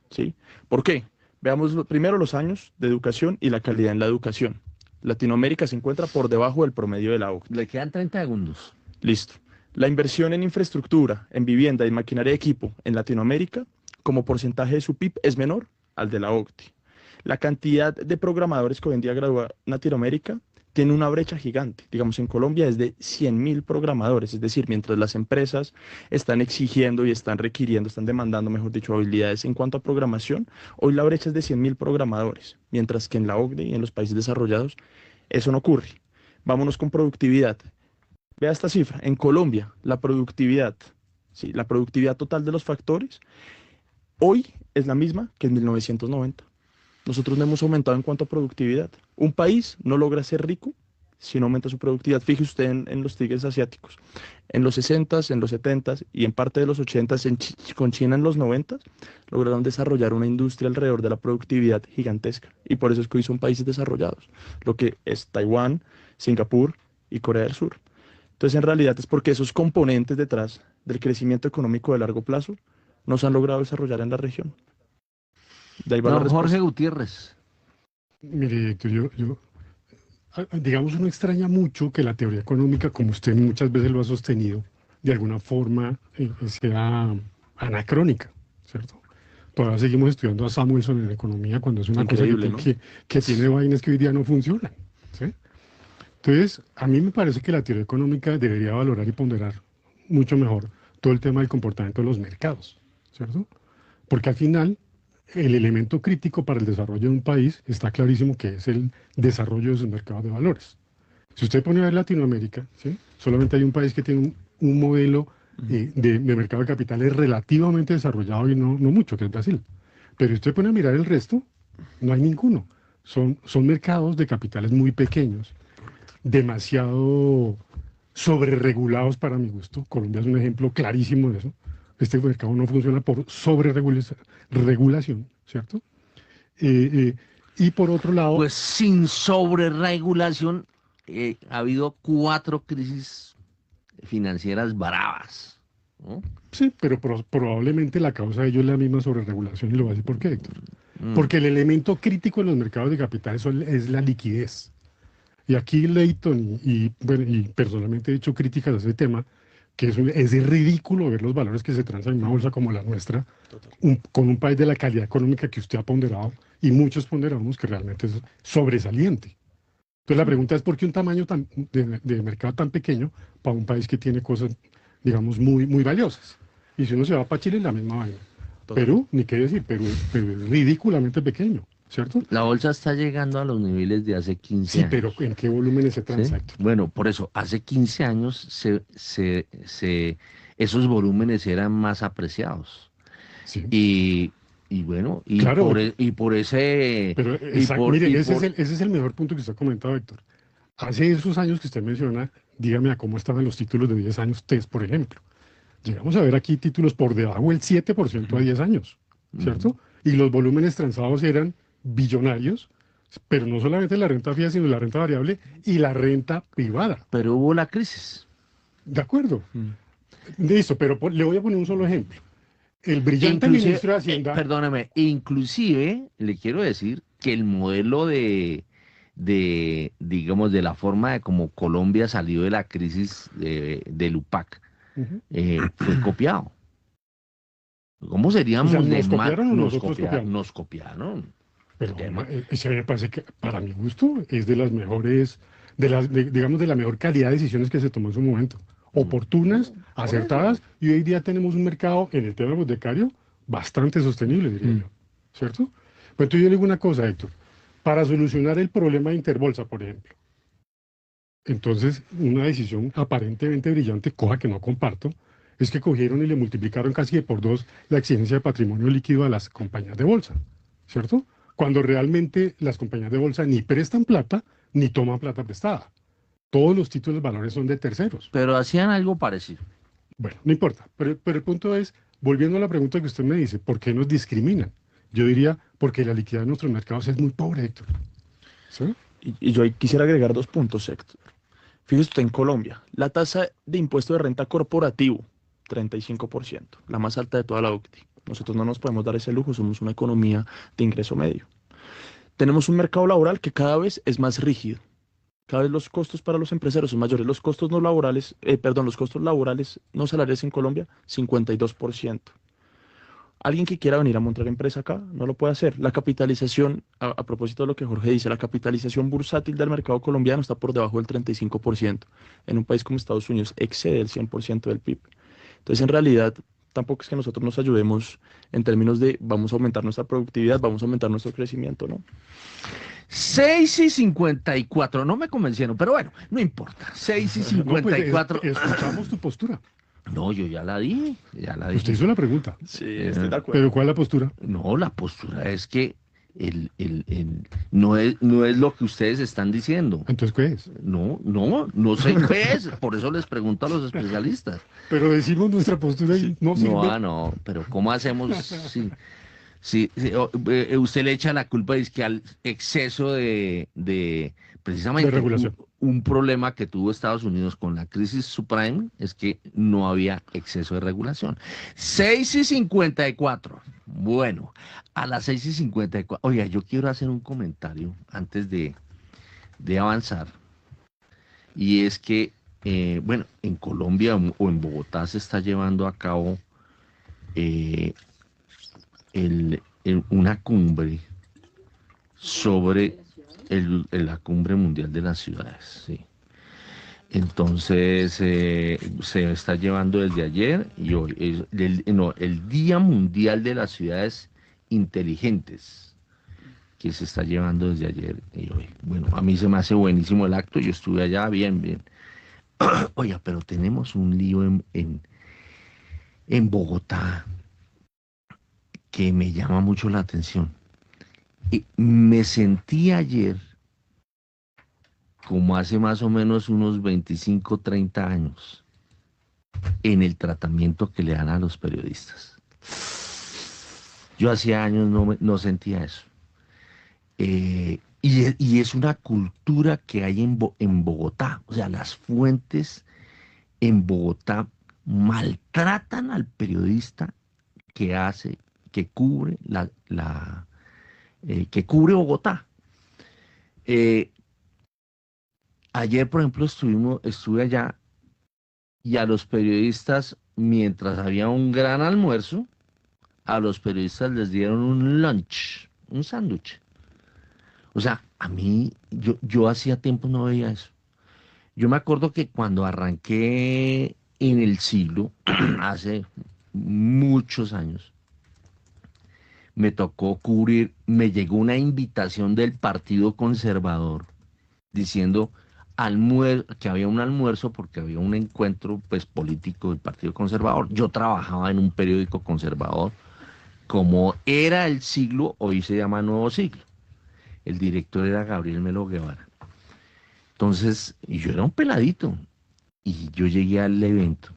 ¿sí? ¿Por qué? Veamos primero los años de educación y la calidad en la educación. Latinoamérica se encuentra por debajo del promedio de la OCDE. Le quedan 30 segundos. Listo. La inversión en infraestructura, en vivienda y maquinaria de equipo en Latinoamérica, como porcentaje de su PIB, es menor al de la OCDE. La cantidad de programadores que hoy en día gradúa Latinoamérica tiene una brecha gigante. Digamos, en Colombia es de 100.000 programadores, es decir, mientras las empresas están exigiendo y están requiriendo, están demandando, mejor dicho, habilidades en cuanto a programación, hoy la brecha es de 100.000 programadores, mientras que en la OCDE y en los países desarrollados eso no ocurre. Vámonos con productividad. Vea esta cifra. En Colombia, la productividad, sí, la productividad total de los factores, hoy es la misma que en 1990. Nosotros no hemos aumentado en cuanto a productividad. Un país no logra ser rico si no aumenta su productividad. Fíjese usted en los tigres asiáticos. En los 60s, en los 70s y en parte de los 80s, con China en los 90s, lograron desarrollar una industria alrededor de la productividad gigantesca. Y por eso es que hoy son países desarrollados, lo que es Taiwán, Singapur y Corea del Sur. Entonces, en realidad es porque esos componentes detrás del crecimiento económico de largo plazo no se han logrado desarrollar en la región. De ahí va la Don Jorge respuesta. Gutiérrez. Mire, Héctor, digamos, uno extraña mucho que la teoría económica, como usted muchas veces lo ha sostenido, de alguna forma sea anacrónica, ¿cierto? Todavía seguimos estudiando a Samuelson en economía cuando es una Increíble, cosa ¿no? que tiene vainas que hoy día no funcionan, ¿sí? Entonces, a mí me parece que la teoría económica debería valorar y ponderar mucho mejor todo el tema del comportamiento de los mercados, ¿cierto? Porque al final, el elemento crítico para el desarrollo de un país está clarísimo que es el desarrollo de sus mercados de valores. Si usted pone a ver Latinoamérica, ¿sí? Solamente hay un país que tiene un modelo de mercado de capitales relativamente desarrollado y no mucho, que es Brasil. Pero si usted pone a mirar el resto, no hay ninguno. Son mercados de capitales muy pequeños, demasiado sobreregulados para mi gusto. Colombia es un ejemplo clarísimo de eso. Este mercado no funciona por sobreregulación, ¿cierto? Y por otro lado, Pues sin sobreregulación, ha habido 4 crisis financieras bravas, ¿no? sí, pero probablemente la causa de ello es la misma sobreregulación y lo voy a decir por qué, Héctor. Mm. Porque el elemento crítico en los mercados de capitales es la liquidez. Y aquí Leighton bueno, y personalmente he hecho críticas a ese tema, que es ridículo ver los valores que se transan en una bolsa como la nuestra, con un país de la calidad económica que usted ha ponderado, y muchos ponderamos que realmente es sobresaliente. Entonces la pregunta es, ¿por qué un tamaño de mercado tan pequeño para un país que tiene cosas, digamos, muy, muy valiosas? Y si uno se va para Chile, la misma vaina. Total. Perú, ni qué decir, Perú es ridículamente pequeño. ¿cierto? La bolsa está llegando a los niveles de hace 15 Sí, años. pero ¿en qué volúmenes se ¿Sí? transa, Héctor? Bueno, por eso, hace 15 años esos volúmenes eran más apreciados. Sí, Y, y bueno, claro, y por ese, pero y exacto, por, mire, y ese es por, ese es el mejor punto que usted ha comentado, Héctor. Hace esos años que usted menciona, dígame a cómo estaban los títulos de 10 años TES, por ejemplo. Llegamos a ver aquí títulos por debajo del 7% a 10 años, ¿cierto? Y los volúmenes transados eran billonarios, pero no solamente la renta fija, sino la renta variable y la renta privada. pero hubo la crisis. ¿De acuerdo? Listo, pero le voy a poner un solo ejemplo. El brillante Inclusive, ministro de Hacienda, perdóneme, inclusive le quiero decir que el modelo digamos, de la forma de como Colombia salió de la crisis del UPAC ujú, fue copiado. ¿Cómo o sea, seríamos de ¿nos mal? copiaron o nosotros copiamos? Nos copiaron. Pero Tema. ese me parece que, para mi gusto, es de las mejores, digamos, de la mejor calidad de decisiones que se tomó en su momento. Oportunas, Por acertadas, eso. y hoy día tenemos un mercado en el tema hipotecario bastante sostenible, diría yo. ¿Cierto? Pero entonces yo le digo una cosa, Héctor. Para solucionar el problema de Interbolsa, por ejemplo, entonces una decisión aparentemente brillante, cosa que no comparto, es que cogieron y le multiplicaron casi de por dos la exigencia de patrimonio líquido a las compañías de bolsa, ¿cierto? Cuando realmente las compañías de bolsa ni prestan plata ni toman plata prestada. Todos los títulos de valores son de terceros. Pero hacían algo parecido. Bueno, no importa, pero el punto es, volviendo a la pregunta que usted me dice, ¿por qué nos discriminan? Yo diría, porque la liquidez de nuestros mercados es muy pobre, Héctor. ¿Sí? Y yo ahí quisiera agregar 2 puntos, Héctor. Fíjese usted en Colombia, la tasa de impuesto de renta corporativo, 35%, la más alta de toda la OCDE. Nosotros no nos podemos dar ese lujo, somos una economía de ingreso medio. Tenemos un mercado laboral que cada vez es más rígido. Cada vez los costos para los empresarios son mayores. Los costos no laborales, los costos laborales no salariales en Colombia, 52%. Alguien que quiera venir a montar empresa acá no lo puede hacer. La capitalización, a propósito de lo que Jorge dice, la capitalización bursátil del mercado colombiano está por debajo del 35%. En un país como Estados Unidos excede el 100% del PIB. Entonces, en realidad, tampoco es que nosotros nos ayudemos en términos de vamos a aumentar nuestra productividad, vamos a aumentar nuestro crecimiento, ¿no? 6:54, no me convencieron, pero bueno, no importa. 6:54. Escuchamos tu postura. No, yo ya la dije, ya la Usted dije. hizo la pregunta. Sí, estoy de acuerdo. Pero ¿cuál es la postura? No, la postura es que no es lo que ustedes están diciendo. Entonces, ¿qué es? No sé qué es, por eso les pregunto a los especialistas. Pero decimos nuestra postura y no sirve. No, pero ¿cómo hacemos si usted le echa la culpa es que al exceso de precisamente De regulación. un problema que tuvo Estados Unidos con la crisis subprime es que no había exceso de regulación. 6:54. Bueno, a las 6:54. Oiga, yo quiero hacer un comentario antes de avanzar. Y es que, bueno, en Colombia o en Bogotá se está llevando a cabo una cumbre sobre la cumbre mundial de las ciudades, sí. Entonces se está llevando desde ayer y hoy, el Día Mundial de las Ciudades Inteligentes, que se está llevando desde ayer y hoy. Bueno, a mí se me hace buenísimo el acto, yo estuve allá, bien. Oiga, pero tenemos un lío en Bogotá que me llama mucho la atención. Me sentí ayer como hace más o menos unos 25, 30 años en el tratamiento que le dan a los periodistas. Yo hacía años no sentía eso. Y es una cultura que hay en Bogotá. O sea, las fuentes en Bogotá maltratan al periodista que cubre que cubre Bogotá. Ayer, por ejemplo, estuve allá y a los periodistas, mientras había un gran almuerzo, a los periodistas les dieron un lunch, un sándwich. O sea, a mí, yo hacía tiempo no veía eso. Yo me acuerdo que cuando arranqué en el siglo, hace muchos años, me tocó cubrir, me llegó una invitación del Partido Conservador diciendo que había un almuerzo porque había un encuentro pues político del Partido Conservador. Yo trabajaba en un periódico conservador, como era El Siglo, hoy se llama Nuevo Siglo. El director era Gabriel Melo Guevara. Entonces, y yo era un peladito, y yo llegué al evento,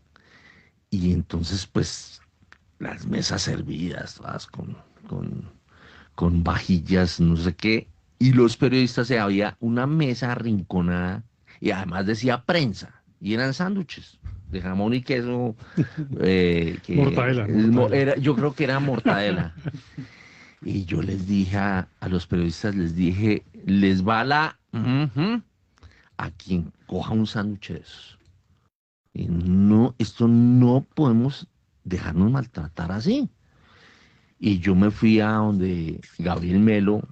y entonces pues las mesas servidas, todas con vajillas, no sé qué, y los periodistas, había una mesa arrinconada, y además decía prensa, y eran sándwiches de jamón y queso, Mortadela. yo creo que era mortadela. Y yo les dije a los periodistas, les dije, les va a quien coja un sándwich de esos. Y no, esto no podemos dejarnos maltratar así. Y yo me fui a donde Gabriel Melo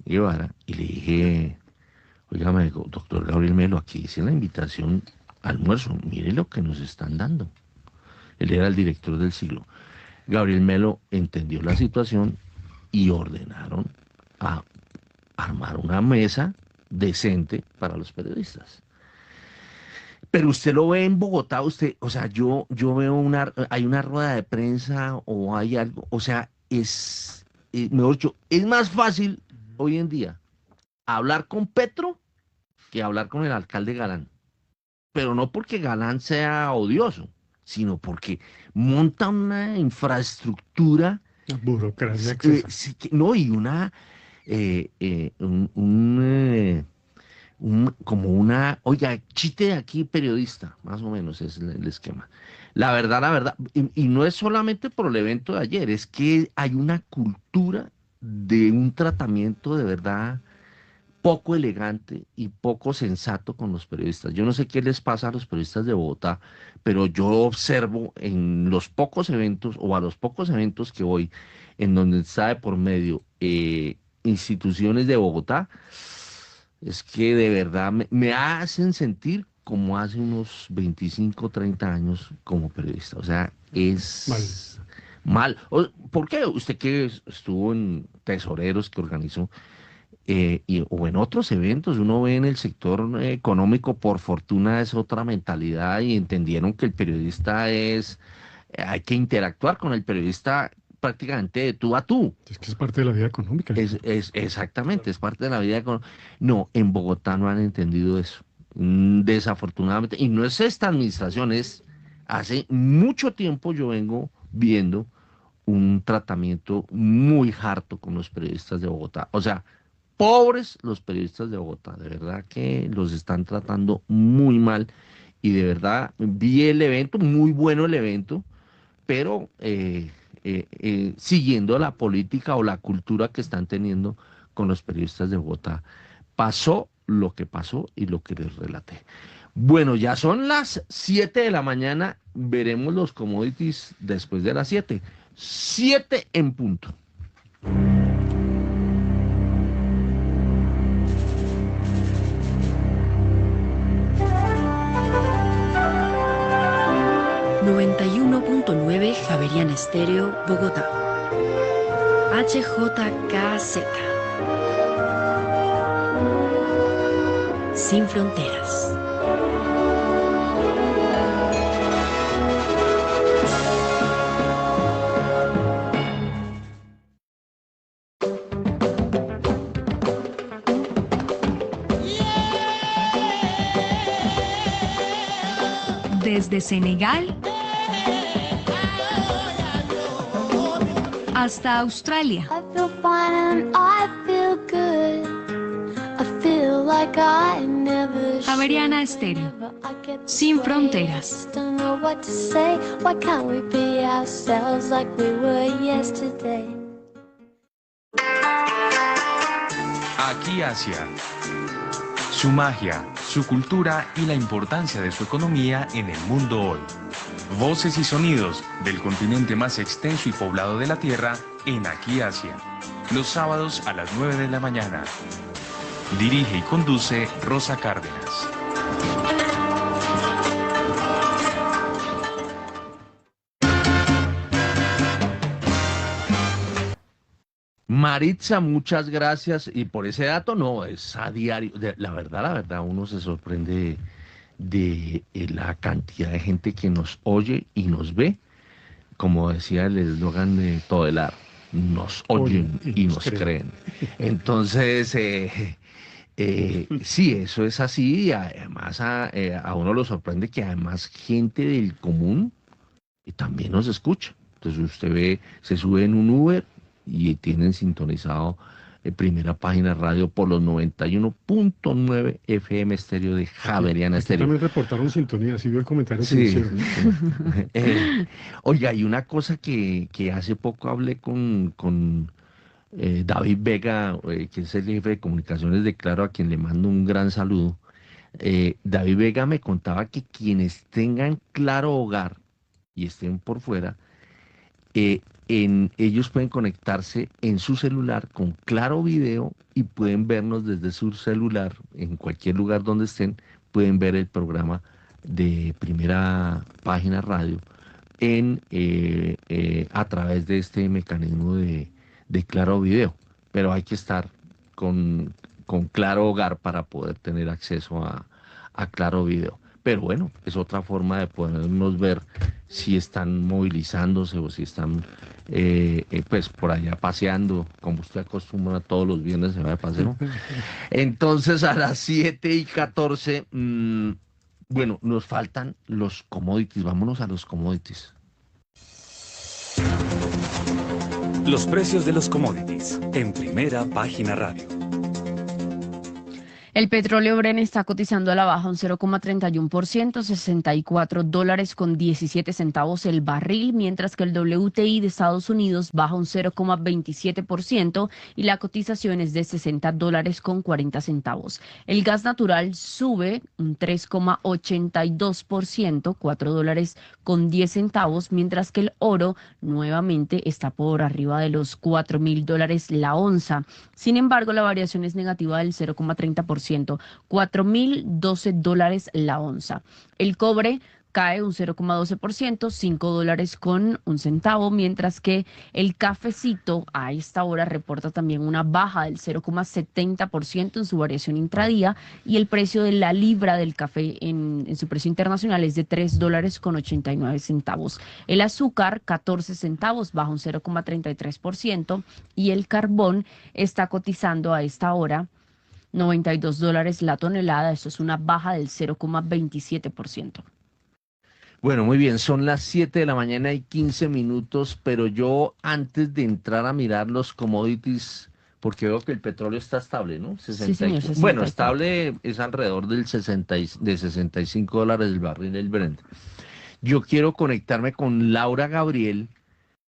Guevara y le dije, oígame, doctor Gabriel Melo, aquí dice la invitación al almuerzo, mire lo que nos están dando. Él era el director del Siglo. Gabriel Melo entendió la situación y ordenaron a armar una mesa decente para los periodistas. Pero usted lo ve en Bogotá, o sea, yo veo hay una rueda de prensa o hay algo, o sea, mejor dicho, es más fácil hoy en día hablar con Petro que hablar con el alcalde Galán. Pero no porque Galán sea odioso, sino porque monta una infraestructura. Burocracia No, y una como una, oiga, chiste de aquí periodista, más o menos es el esquema. La verdad, y no es solamente por el evento de ayer, es que hay una cultura de un tratamiento de verdad poco elegante y poco sensato con los periodistas. Yo no sé qué les pasa a los periodistas de Bogotá, pero yo observo en los pocos eventos o a los pocos eventos que voy, en donde está de por medio instituciones de Bogotá, es que de verdad me hacen sentir como hace unos 25, 30 años como periodista. O sea, es mal. ¿Por qué? Usted que estuvo en Tesoreros, que organizó, o en otros eventos, uno ve en el sector económico, por fortuna es otra mentalidad y entendieron que el periodista hay que interactuar con el periodista prácticamente de tú a tú. Es que es parte de la vida económica. Exactamente, es parte de la vida económica. No, en Bogotá no han entendido eso, desafortunadamente, y no es esta administración, hace mucho tiempo yo vengo viendo un tratamiento muy harto con los periodistas de Bogotá. O sea, pobres los periodistas de Bogotá, de verdad que los están tratando muy mal y de verdad vi el evento, muy bueno el evento, pero siguiendo la política o la cultura que están teniendo con los periodistas de Bogotá. Pasó lo que pasó y lo que les relaté. Bueno, ya son las 7 de la mañana, veremos los commodities después de las 7. 7 en punto. Javeriana Estéreo, Bogotá. HJKZ. Sin fronteras. Desde Senegal hasta Australia. Javeriana Estéreo, sin fronteras. Aquí Asia. Su magia, su cultura y la importancia de su economía en el mundo hoy. Voces y sonidos del continente más extenso y poblado de la Tierra en Aquí Asia. Los sábados a las 9 de la mañana. Dirige y conduce Rosa Cárdenas. Maritza, muchas gracias. Y por ese dato, no, es a diario. La verdad, uno se sorprende de la cantidad de gente que nos oye y nos ve. Como decía el eslogan de Todelar, nos oyen y nos creen. Entonces, sí, eso es así. Y además a uno lo sorprende que además gente del común también nos escucha. Entonces usted ve, se sube en un Uber y tienen sintonizado Primera Página Radio por los 91.9 FM estéreo de Javeriana Estéreo. También reportaron sintonía, sí vio el comentario que Sí. hicieron. Oiga, hay una cosa que hace poco hablé con David Vega, que es el jefe de comunicaciones de Claro, a quien le mando un gran saludo. David Vega me contaba que quienes tengan Claro Hogar y estén por fuera, ellos pueden conectarse en su celular con Claro Video y pueden vernos desde su celular, en cualquier lugar donde estén, pueden ver el programa de Primera Página Radio a través de este mecanismo de Claro Video. Pero hay que estar con Claro Hogar para poder tener acceso a Claro Video. Pero bueno, es otra forma de podernos ver si están movilizándose o si están pues por allá paseando, como usted acostumbra todos los viernes se va de paseo. Entonces a las 7:14, bueno, nos faltan los commodities. Vámonos a los commodities. Los precios de los commodities en Primera Página Radio. El petróleo Brent está cotizando a la baja un 0,31%, $64.17 el barril, mientras que el WTI de Estados Unidos baja un 0,27% y la cotización es de $60.40. El gas natural sube un 3,82%, $4.10, mientras que el oro nuevamente está por arriba de los $4.000 la onza. Sin embargo, la variación es negativa del 0,30%. $4.012 la onza. El cobre cae un 0,12%, $5.01, mientras que el cafecito a esta hora reporta también una baja del 0,70% en su variación intradía y el precio de la libra del café en su precio internacional es de $3.89. El azúcar, 14 centavos, baja un 0,33% y el carbón está cotizando a esta hora $92 la tonelada, eso es una baja del 0,27%. Bueno, muy bien, son las 7 de la mañana y 15 minutos, pero yo antes de entrar a mirar los commodities, porque veo que el petróleo está estable, ¿no? Sí, señor, 64. Bueno, estable es alrededor de $65 el barril del Brent. Yo quiero conectarme con Laura Gabriel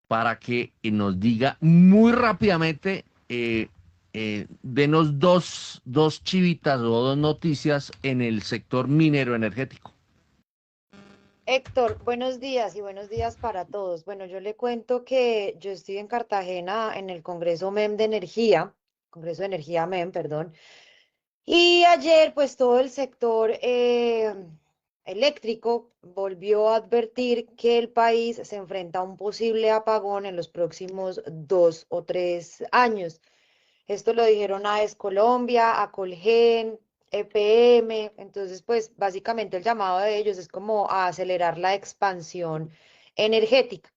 para que nos diga muy rápidamente, denos dos chivitas o dos noticias en el sector minero energético. Héctor, buenos días y buenos días para todos. Bueno, yo le cuento que yo estoy en Cartagena en el Congreso de Energía MEM, perdón. Y ayer, pues todo el sector eléctrico volvió a advertir que el país se enfrenta a un posible apagón en los próximos 2 o 3 años. Esto lo dijeron a Colombia, a Colgen, EPM. Entonces, pues básicamente el llamado de ellos es como a acelerar la expansión energética.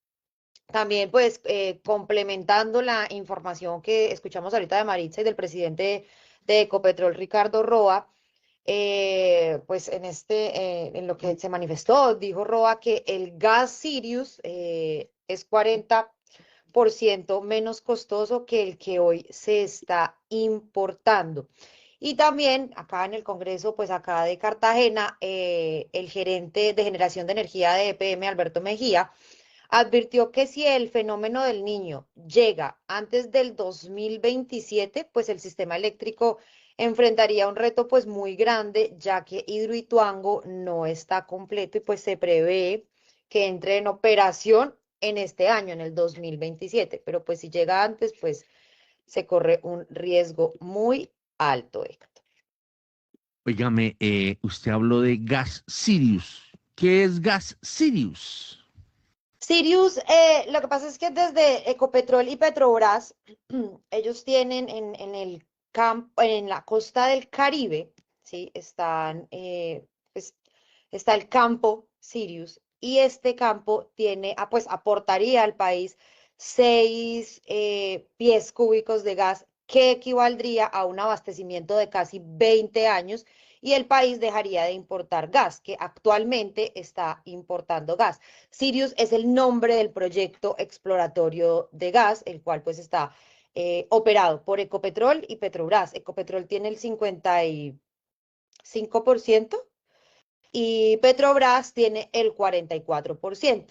También, pues, complementando la información que escuchamos ahorita de Maritza y del presidente de Ecopetrol, Ricardo Roa, pues en lo que se manifestó, dijo Roa que el gas Sirius es 40% menos costoso que el que hoy se está importando. Y también acá en el Congreso, pues acá de Cartagena, el gerente de generación de energía de EPM, Alberto Mejía, advirtió que si el fenómeno del Niño llega antes del 2027, pues el sistema eléctrico enfrentaría un reto pues muy grande, ya que Hidroituango no está completo y pues se prevé que entre en operación en este año, en el 2027. Pero pues si llega antes, pues se corre un riesgo muy alto, Héctor. Óigame, usted habló de gas Sirius. ¿Qué es gas Sirius? Sirius, lo que pasa es que desde Ecopetrol y Petrobras, ellos tienen en el campo, en la costa del Caribe, ¿sí? Pues, está el campo Sirius y este campo tiene, pues aportaría al país 6 pies cúbicos de gas, que equivaldría a un abastecimiento de casi 20 años y el país dejaría de importar gas, que actualmente está importando gas. Sirius es el nombre del proyecto exploratorio de gas, el cual pues está operado por Ecopetrol y Petrobras. Ecopetrol tiene el 55% y Petrobras tiene el 44%.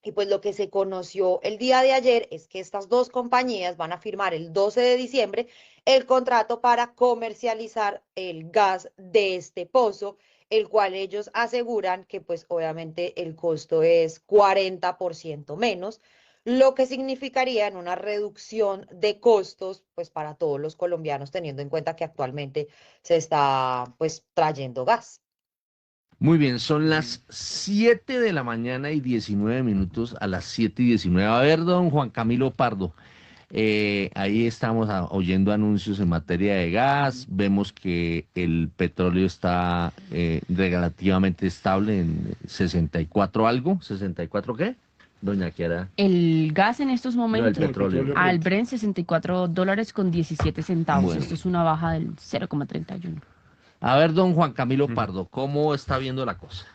Y pues lo que se conoció el día de ayer es que estas dos compañías van a firmar el 12 de diciembre el contrato para comercializar el gas de este pozo, el cual ellos aseguran que pues obviamente el costo es 40% menos, lo que significaría en una reducción de costos pues para todos los colombianos, teniendo en cuenta que actualmente se está pues trayendo gas. Muy bien, son las 7 de la mañana y 19 minutos, a las 7:19. A ver, don Juan Camilo Pardo, ahí estamos oyendo anuncios en materia de gas, vemos que el petróleo está relativamente estable en 64 algo, ¿64 qué? Doña Kiara. El gas en estos momentos, No, el petróleo. al Brent, $64.17. Bueno. Esto es una baja del 0,31. A ver, don Juan Camilo Pardo, ¿cómo está viendo la cosa?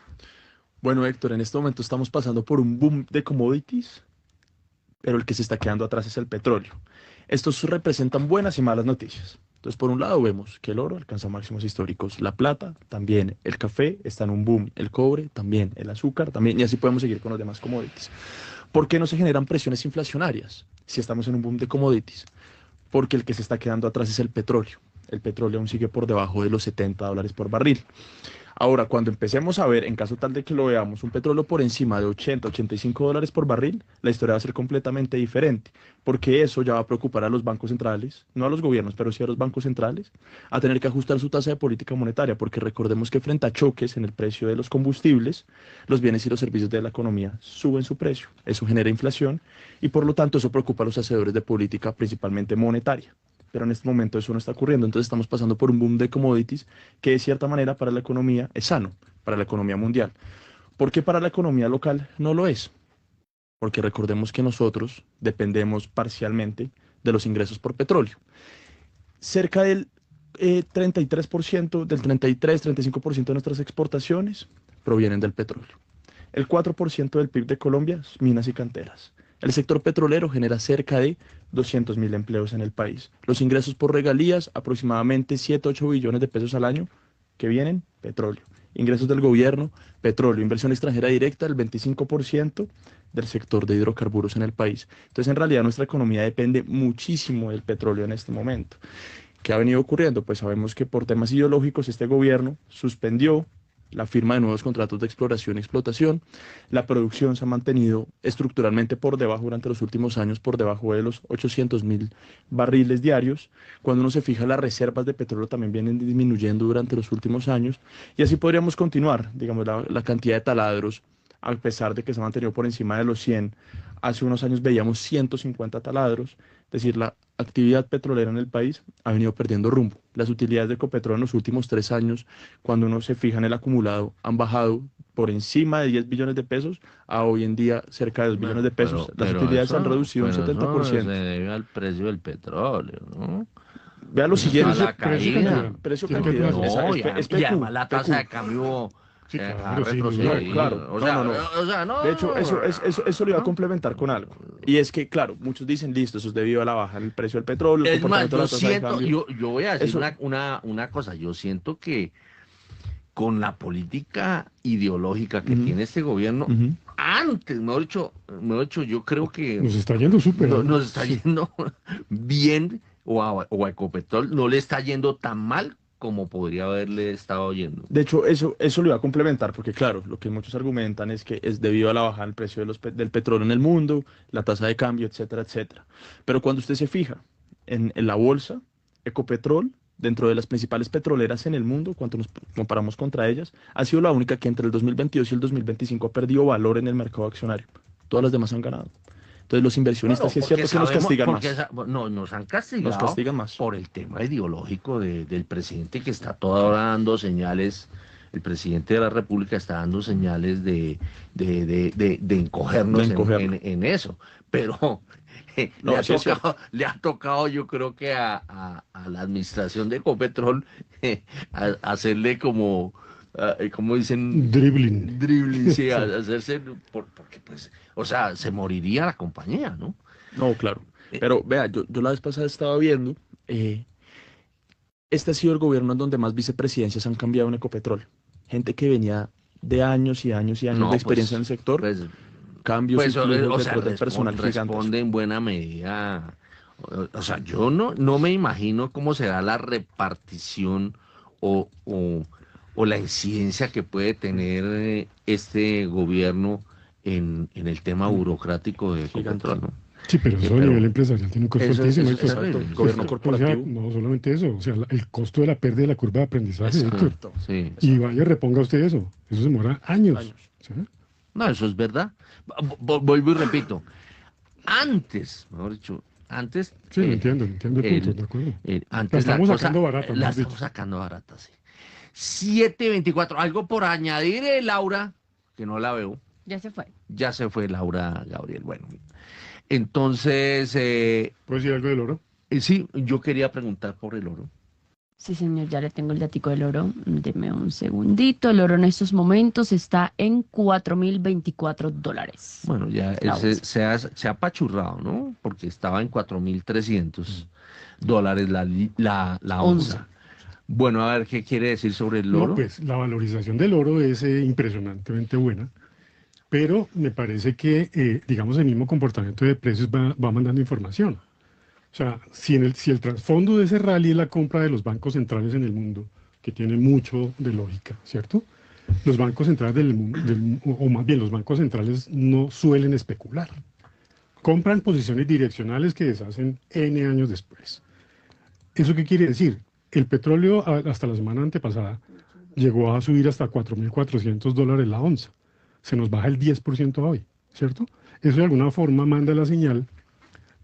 Bueno, Héctor, en este momento estamos pasando por un boom de commodities, pero el que se está quedando atrás es el petróleo. Estos representan buenas y malas noticias. Entonces, por un lado vemos que el oro alcanza máximos históricos, la plata también, el café está en un boom, el cobre también, el azúcar también, y así podemos seguir con los demás commodities. ¿Por qué no se generan presiones inflacionarias si estamos en un boom de commodities? Porque el que se está quedando atrás es el petróleo. El petróleo aún sigue por debajo de los $70 por barril. Ahora, cuando empecemos a ver, en caso tal de que lo veamos, un petróleo por encima de $80, $85 por barril, la historia va a ser completamente diferente, porque eso ya va a preocupar a los bancos centrales, no a los gobiernos, pero sí a los bancos centrales, a tener que ajustar su tasa de política monetaria, porque recordemos que frente a choques en el precio de los combustibles, los bienes y los servicios de la economía suben su precio, eso genera inflación y por lo tanto eso preocupa a los hacedores de política, principalmente monetaria. Pero en este momento eso no está ocurriendo, entonces estamos pasando por un boom de commodities que de cierta manera para la economía es sano, para la economía mundial. ¿Por qué para la economía local no lo es? Porque recordemos que nosotros dependemos parcialmente de los ingresos por petróleo. Cerca del 33%, del 33-35% de nuestras exportaciones provienen del petróleo. El 4% del PIB de Colombia es minas y canteras. El sector petrolero genera cerca de 200.000 empleos en el país. Los ingresos por regalías, aproximadamente 7-8 billones de pesos al año, que vienen, petróleo. Ingresos del gobierno, petróleo. Inversión extranjera directa, el 25% del sector de hidrocarburos en el país. Entonces, en realidad, nuestra economía depende muchísimo del petróleo en este momento. ¿Qué ha venido ocurriendo? Pues sabemos que por temas ideológicos este gobierno suspendió la firma de nuevos contratos de exploración y explotación. La producción se ha mantenido estructuralmente por debajo durante los últimos años, por debajo de los 800.000 barriles diarios. Cuando uno se fija, las reservas de petróleo también vienen disminuyendo durante los últimos años. Y así podríamos continuar, digamos, la cantidad de taladros, a pesar de que se ha mantenido por encima de los 100. Hace unos años veíamos 150 taladros, es decir, la actividad petrolera en el país ha venido perdiendo rumbo. Las utilidades de Ecopetrol en los últimos 3 años, cuando uno se fija en el acumulado, han bajado por encima de 10 billones de pesos a hoy en día cerca de 2 billones de pesos. Las utilidades se han reducido un 70%. Eso se debe al precio del petróleo, ¿no? Vea lo siguiente. A la caída. Precio cantidad. No, y además la tasa de cambio... Sí, ha claro, sí, retrocedido. claro. O sea, De hecho, eso lo iba a complementar con algo. Y es que, claro, muchos dicen, listo, eso es debido a la baja en el precio del petróleo. Es más, yo voy a decir una cosa. Yo siento que con la política ideológica que tiene este gobierno, antes, mejor dicho, yo creo que... Nos está yendo súper. Nos está yendo bien, o a Ecopetrol no le está yendo tan mal como podría haberle estado yendo. De hecho, eso lo iba a complementar, porque claro, lo que muchos argumentan es que es debido a la baja del precio del petróleo en el mundo, la tasa de cambio, etcétera, etcétera. Pero cuando usted se fija en la bolsa, Ecopetrol, dentro de las principales petroleras en el mundo, cuando nos comparamos contra ellas, ha sido la única que entre el 2022 y el 2025 ha perdido valor en el mercado accionario. todas las demás han ganado. Entonces los inversionistas, sí es cierto que nos castigan más. No, nos han Nos castigado castigan más. por el tema ideológico del presidente que está toda hora dando señales. El presidente de la República está dando señales de encogernos en eso. Pero No, le ha tocado, yo creo que a la administración de Ecopetrol hacerle como dicen, dribbling, sí, hacerse, porque pues, o sea, se moriría la compañía, ¿no? No, claro. Pero vea, yo la vez pasada estaba viendo, este ha sido el gobierno en donde más vicepresidencias han cambiado en Ecopetrol. Gente que venía de años y años y años de experiencia en el sector, cambios incluso del personal responde en buena medida. O sea, yo no me imagino cómo será la repartición o la incidencia que puede tener este gobierno en el tema burocrático de Ecopetrol, ¿no? Sí, pero eso a nivel empresarial tiene un costo altísimo. Gobierno corporativo. No solamente eso, o sea, el costo de la pérdida de la curva de aprendizaje. Exacto, sí. Y vaya, reponga usted eso. Eso se demora años. ¿Sí? No, eso es verdad. Vuelvo y repito. Antes, mejor dicho, antes... Sí, entiendo el punto, de acuerdo. Antes la estamos sacando barata. La estamos sacando barata, sí. 7:24. Algo por añadir, Laura, que no la veo. Ya se fue. Ya se fue Laura Gabriel. Bueno, entonces... ¿Puedes decir algo del oro? Sí, yo quería preguntar por el oro. Sí, señor, ya le tengo el datico del oro. Deme un segundito. El oro en estos momentos está en $4,024. Bueno, ya se ha apachurrado, ¿no? Porque estaba en $4,300 la onza. Bueno, a ver, ¿qué quiere decir sobre el oro? No, pues la valorización del oro es impresionantemente buena, pero me parece que, digamos, el mismo comportamiento de precios va mandando información. O sea, si el trasfondo de ese rally es la compra de los bancos centrales en el mundo, que tiene mucho de lógica, ¿cierto? Los bancos centrales del mundo, o más bien los bancos centrales no suelen especular. Compran posiciones direccionales que deshacen N años después. ¿Eso qué quiere decir? El petróleo hasta la semana antepasada llegó a subir hasta $4,400 la onza. Se nos baja el 10% hoy, ¿cierto? Eso de alguna forma manda la señal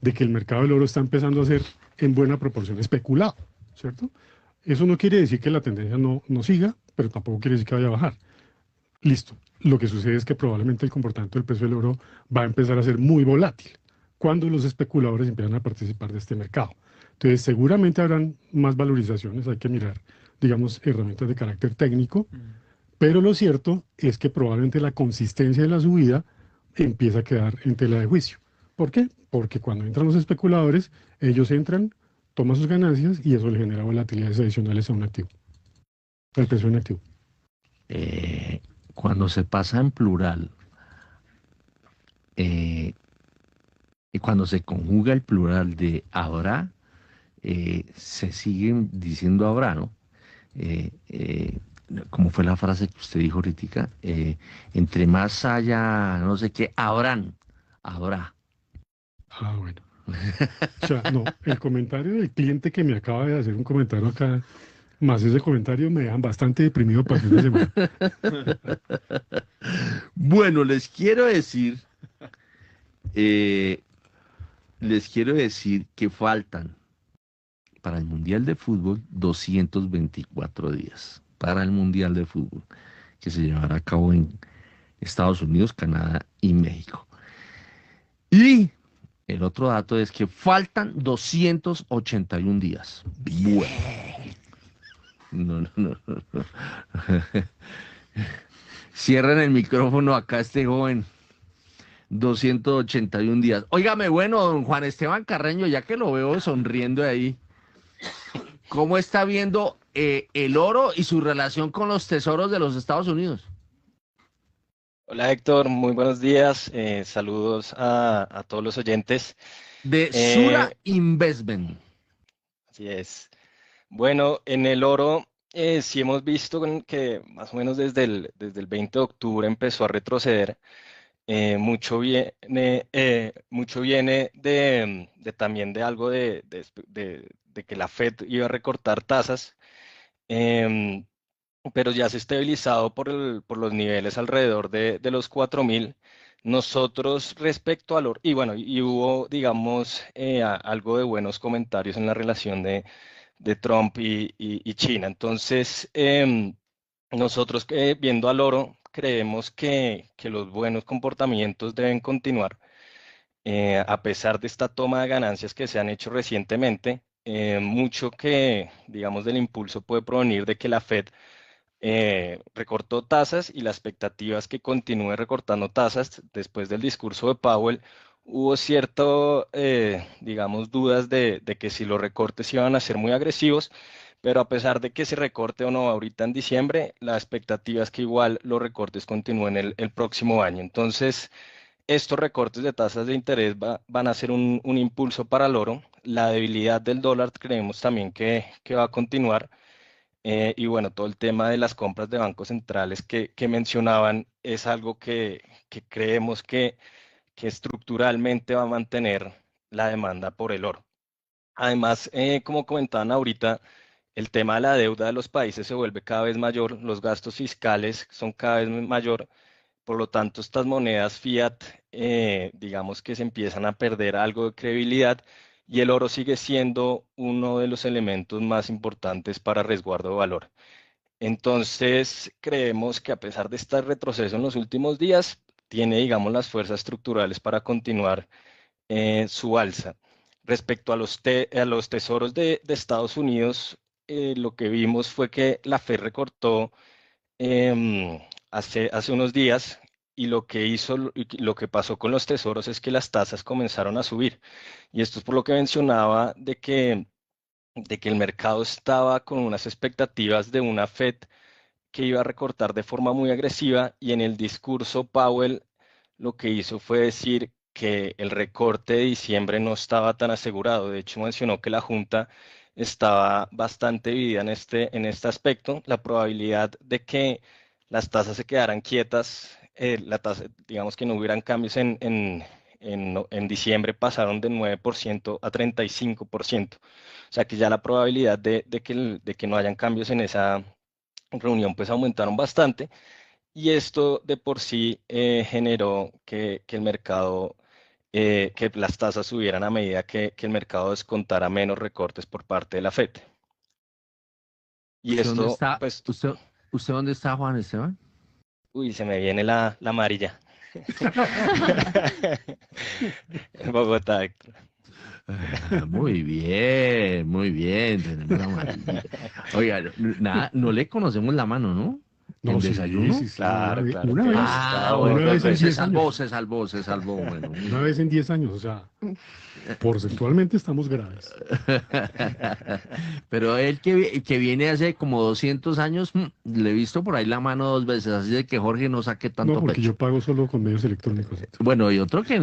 de que el mercado del oro está empezando a ser en buena proporción especulado, ¿cierto? Eso no quiere decir que la tendencia no siga, pero tampoco quiere decir que vaya a bajar. Listo. Lo que sucede es que probablemente el comportamiento del precio del oro va a empezar a ser muy volátil cuando los especuladores empiezan a participar de este mercado. Entonces, seguramente habrán más valorizaciones, hay que mirar, digamos, herramientas de carácter técnico, pero lo cierto es que probablemente la consistencia de la subida empieza a quedar en tela de juicio. ¿Por qué? Porque cuando entran los especuladores, ellos entran, toman sus ganancias y eso le genera volatilidades adicionales a un activo, al precio de un activo. Cuando se pasa en plural, y cuando se conjuga el plural de habrá, se siguen diciendo habrá, ¿no? Como fue la frase que usted dijo ahorita, entre más haya, no sé qué, habrá. Ah, bueno. O sea, no, el comentario del cliente que me acaba de hacer un comentario acá, más ese comentario me dejan bastante deprimido para el fin de semana. Bueno, les quiero decir que faltan para el Mundial de Fútbol 224 días para el Mundial de Fútbol que se llevará a cabo en Estados Unidos, Canadá y México. Y el otro dato es que faltan 281 días. Bueno. No. Cierren el micrófono acá este joven. 281 días. Óigame, bueno, don Juan Esteban Carreño, ya que lo veo sonriendo ahí, ¿cómo está viendo el oro y su relación con los tesoros de los Estados Unidos? Hola Héctor, muy buenos días. Saludos a todos los oyentes. De Sura Investment. Así es. Bueno, en el oro sí hemos visto que más o menos desde el 20 de octubre empezó a retroceder. Mucho viene también de algo de que la Fed iba a recortar tasas, pero ya se ha estabilizado por los niveles alrededor de los 4.000. Nosotros respecto al oro, y bueno, y hubo, digamos, algo de buenos comentarios en la relación de Trump y China. Entonces, nosotros viendo al oro, creemos que los buenos comportamientos deben continuar, a pesar de esta toma de ganancias que se han hecho recientemente. Mucho que, digamos, del impulso puede provenir de que la Fed recortó tasas y la expectativa es que continúe recortando tasas. Después del discurso de Powell, hubo cierto, digamos, dudas de que si los recortes iban a ser muy agresivos, pero a pesar de que se recorte o no ahorita en diciembre, la expectativa es que igual los recortes continúen el próximo año. Entonces, estos recortes de tasas de interés van a ser un impulso para el oro. La debilidad del dólar creemos también que va a continuar. Y bueno, todo el tema de las compras de bancos centrales que mencionaban es algo que creemos que estructuralmente va a mantener la demanda por el oro. Además, como comentaban ahorita, el tema de la deuda de los países se vuelve cada vez mayor, los gastos fiscales son cada vez mayor, por lo tanto, estas monedas fiat, digamos que se empiezan a perder algo de credibilidad y el oro sigue siendo uno de los elementos más importantes para resguardo de valor. Entonces, creemos que a pesar de este retroceso en los últimos días, tiene, digamos, las fuerzas estructurales para continuar su alza. Respecto a los tesoros de Estados Unidos, lo que vimos fue que la Fed recortó hace unos días y lo que hizo, lo que pasó con los tesoros es que las tasas comenzaron a subir. Y esto es por lo que mencionaba de que el mercado estaba con unas expectativas de una Fed que iba a recortar de forma muy agresiva y en el discurso Powell lo que hizo fue decir que el recorte de diciembre no estaba tan asegurado. De hecho, mencionó que la Junta estaba bastante dividida en este aspecto. La probabilidad de que las tasas se quedaran quietas, digamos que no hubieran cambios en diciembre, pasaron de 9% a 35%. O sea que ya la probabilidad de que no hayan cambios en esa reunión pues aumentaron bastante y esto de por sí generó que el mercado, que las tasas subieran a medida que el mercado descontara menos recortes por parte de la Fed. Y ¿Usted dónde esto, está? pues, ¿Usted dónde está, Juan Esteban? uy, se me viene la amarilla. En Bogotá, Héctor. Muy bien, muy bien. Tenemos la amarilla. Oiga, nada, no le conocemos la mano, ¿no? No, ¿En sí, desayuno? sí, sí, Claro, claro. una vez. Ah, Una bueno, vez en pues se 10 años. se salvó. Bueno. Una vez en 10 años, o sea, porcentualmente estamos graves. Pero él que viene hace como 200 años, le he visto por ahí la mano 2 veces, así de que Jorge no saque tanto No, porque pecho. yo pago solo con medios electrónicos. Bueno, y otro que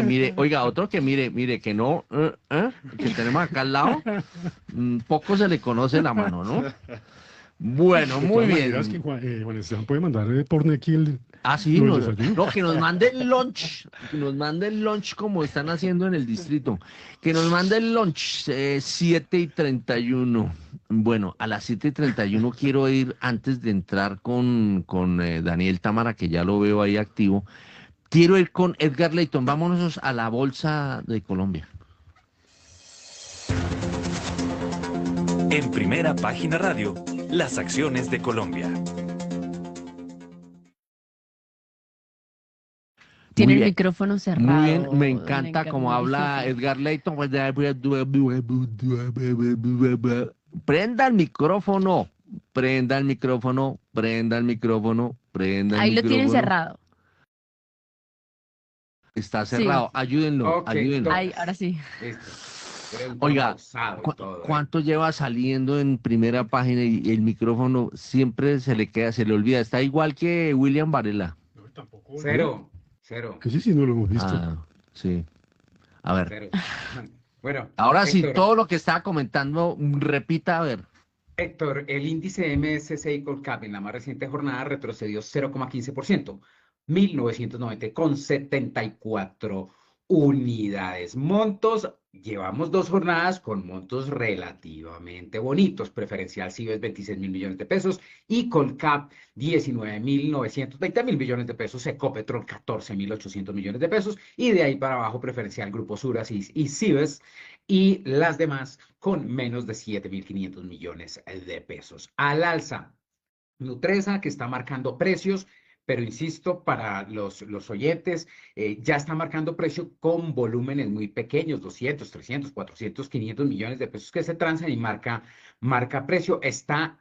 mire, oiga, otro que mire, que no, que tenemos acá al lado, poco se le conoce la mano, ¿no? Bueno, De muy todas bien. maneras, que Juan Esteban puede mandar por Nequi Sí, lo del desayuno. no, que nos mande el lunch como están haciendo en el distrito, que nos mande el lunch 7:31. Bueno, a las 7:31 quiero ir antes de entrar con Daniel Támara, que ya lo veo ahí activo. Quiero ir con Edgar Leyton. Vámonos a la Bolsa de Colombia. En Primera Página Radio, las acciones de Colombia. Tiene Muy el bien. micrófono cerrado. Muy bien, me don encanta Edgar, como muy habla difícil. Edgar Leyton. Prenda el micrófono, prenda el micrófono, prenda el micrófono, prenda el Ahí lo tienen micrófono. cerrado. Está Sí. cerrado, ayúdenlo, ayúdenlo. Ahí, ahora sí. Oiga, ¿cuánto lleva saliendo en Primera Página y el micrófono siempre se le olvida? Está igual que William Varela. Cero. Que sí, no lo hemos visto. Ah, sí. A ver. Cero. Bueno, Ahora sí, Héctor, todo lo que estaba comentando, repita, a ver. Héctor, el índice MSCI Colcap en la más reciente jornada retrocedió 0,15%, 1990,74 unidades. Montos, llevamos 2 jornadas con montos relativamente bonitos. Preferencial Cibes 26.000 millones de pesos y Colcap 19.920 mil millones de pesos. Ecopetrol 14.800 millones de pesos y de ahí para abajo Preferencial Grupo Suras y Cibes y las demás con menos de 7.500 millones de pesos. Al alza, Nutresa, que está marcando precios, pero insisto, para los oyentes, ya está marcando precio con volúmenes muy pequeños, 200, 300, 400, 500 millones de pesos que se transan y marca precio. Está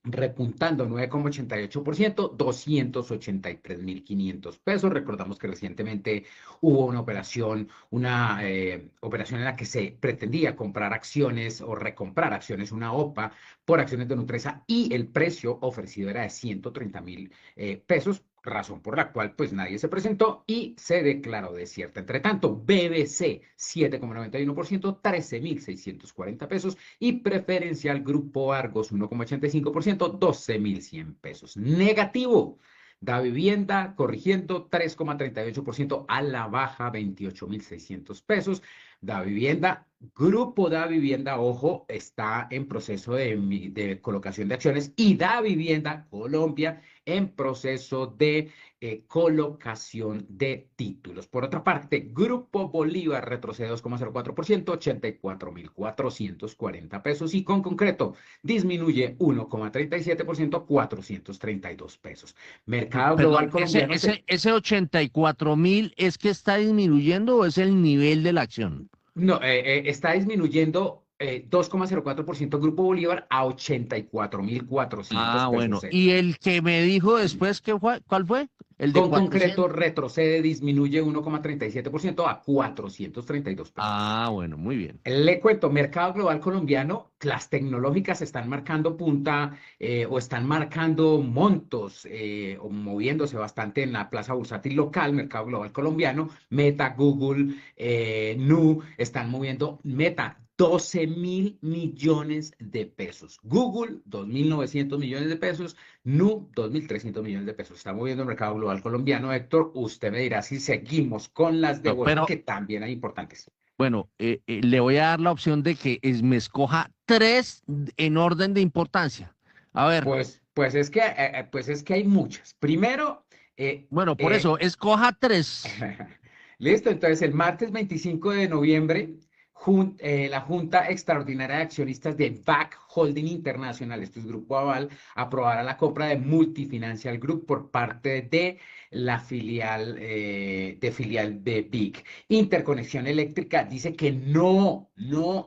repuntando 9,88%, 283.500 pesos. Recordamos que recientemente hubo una operación en la que se pretendía comprar acciones o recomprar acciones, una OPA por acciones de Nutresa y el precio ofrecido era de 130.000 pesos, razón por la cual pues nadie se presentó y se declaró desierta. Entre tanto, BBC 7,91%, 13.640 pesos y Preferencial Grupo Argos 1,85%, 12.100 pesos. Negativo, Da Vivienda corrigiendo 3,38% a la baja, 28.600 pesos. Da Vivienda, Grupo Da Vivienda, ojo, está en proceso de colocación de acciones y Da Vivienda Colombia en proceso de colocación de títulos. Por otra parte, Grupo Bolívar retrocede 2,04%, 84.440 pesos y con concreto disminuye 1,37%, 432 pesos. Mercado Global Colombiano. Ese 84.000 es que está disminuyendo o es el nivel de la acción. No, está disminuyendo 2,04% Grupo Bolívar a 84.400 pesos. Bueno. ¿Y el que me dijo después cuál fue? El de con concreto retrocede, disminuye 1,37% a 432 pesos. Bueno, muy bien. Le cuento, Mercado Global Colombiano, las tecnológicas están marcando punta o están marcando montos o moviéndose bastante en la plaza bursátil local. Mercado Global Colombiano, Meta, Google, Nu, están moviendo Meta 12.000 millones de pesos. Google, 2.900 millones de pesos. Nu, 2.300 millones de pesos. Está moviendo el mercado global colombiano. Héctor, usted me dirá si seguimos con las de bolsa, que también hay importantes. Bueno, le voy a dar la opción de que me escoja 3 en orden de importancia. A ver. Pues es que hay muchas. Primero. Bueno, por eso, escoja 3. Listo, entonces el martes 25 de noviembre. La Junta Extraordinaria de Accionistas de VAC Holding Internacional, esto es Grupo Aval, aprobará la compra de Multifinancial Group por parte de la filial de BIC. Interconexión Eléctrica dice que no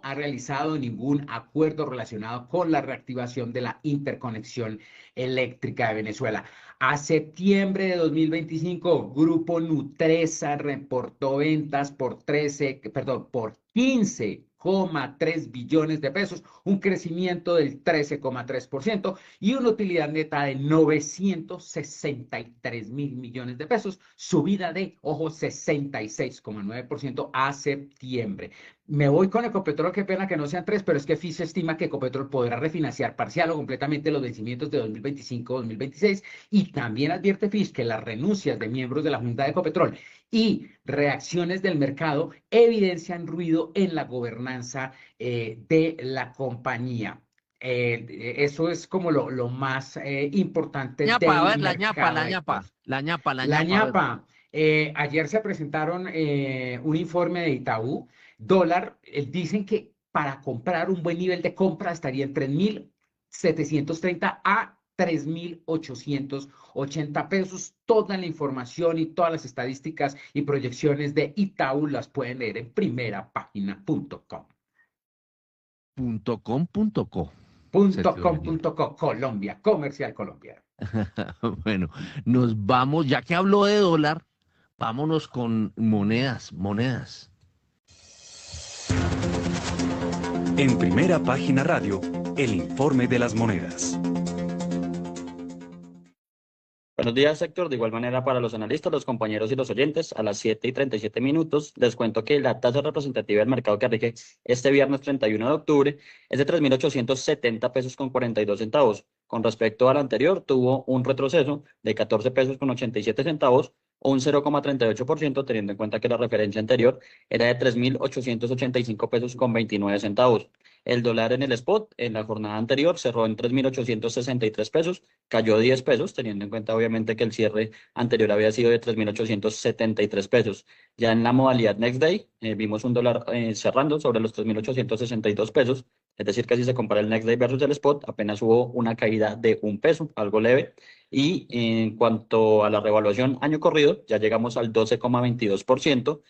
ha realizado ningún acuerdo relacionado con la reactivación de la interconexión eléctrica de Venezuela. A septiembre de 2025, Grupo Nutresa reportó ventas por 15,3 billones de pesos, un crecimiento del 13,3% y una utilidad neta de 963.000 millones de pesos, subida de, ojo, 66,9% a septiembre. Me voy con Ecopetrol, qué pena que no sean 3, pero es que Fitch estima que Ecopetrol podrá refinanciar parcial o completamente los vencimientos de 2025-2026 y también advierte Fitch que las renuncias de miembros de la Junta de Ecopetrol y reacciones del mercado evidencian ruido en la gobernanza de la compañía. Eso es como lo más importante del mercado. La ñapa. Ayer se presentaron un informe de Itaú. Dólar, dicen que para comprar un buen nivel de compra estaría en 3.730 a 3.880 pesos. Toda la información y todas las estadísticas y proyecciones de Itaú las pueden leer en primerapagina.com. .com.co Colombia, Comercial Colombia. Bueno, nos vamos, ya que habló de dólar, vámonos con monedas. En Primera Página Radio, el informe de las monedas. Buenos días, Héctor. De igual manera para los analistas, los compañeros y los oyentes, a las 7:37 les cuento que la tasa representativa del mercado que rige este viernes 31 de octubre es de 3.870 pesos con 42 centavos. Con respecto al anterior, tuvo un retroceso de 14 pesos con 87 centavos, o un 0,38%, teniendo en cuenta que la referencia anterior era de 3.885 pesos con 29 centavos. El dólar en el spot en la jornada anterior cerró en 3.863 pesos, cayó 10 pesos, teniendo en cuenta obviamente que el cierre anterior había sido de 3.873 pesos. Ya en la modalidad Next Day vimos un dólar cerrando sobre los 3.862 pesos, es decir, que si se compara el Next Day versus el spot, apenas hubo una caída de un peso, algo leve. Y en cuanto a la revaluación año corrido, ya llegamos al 12,22%,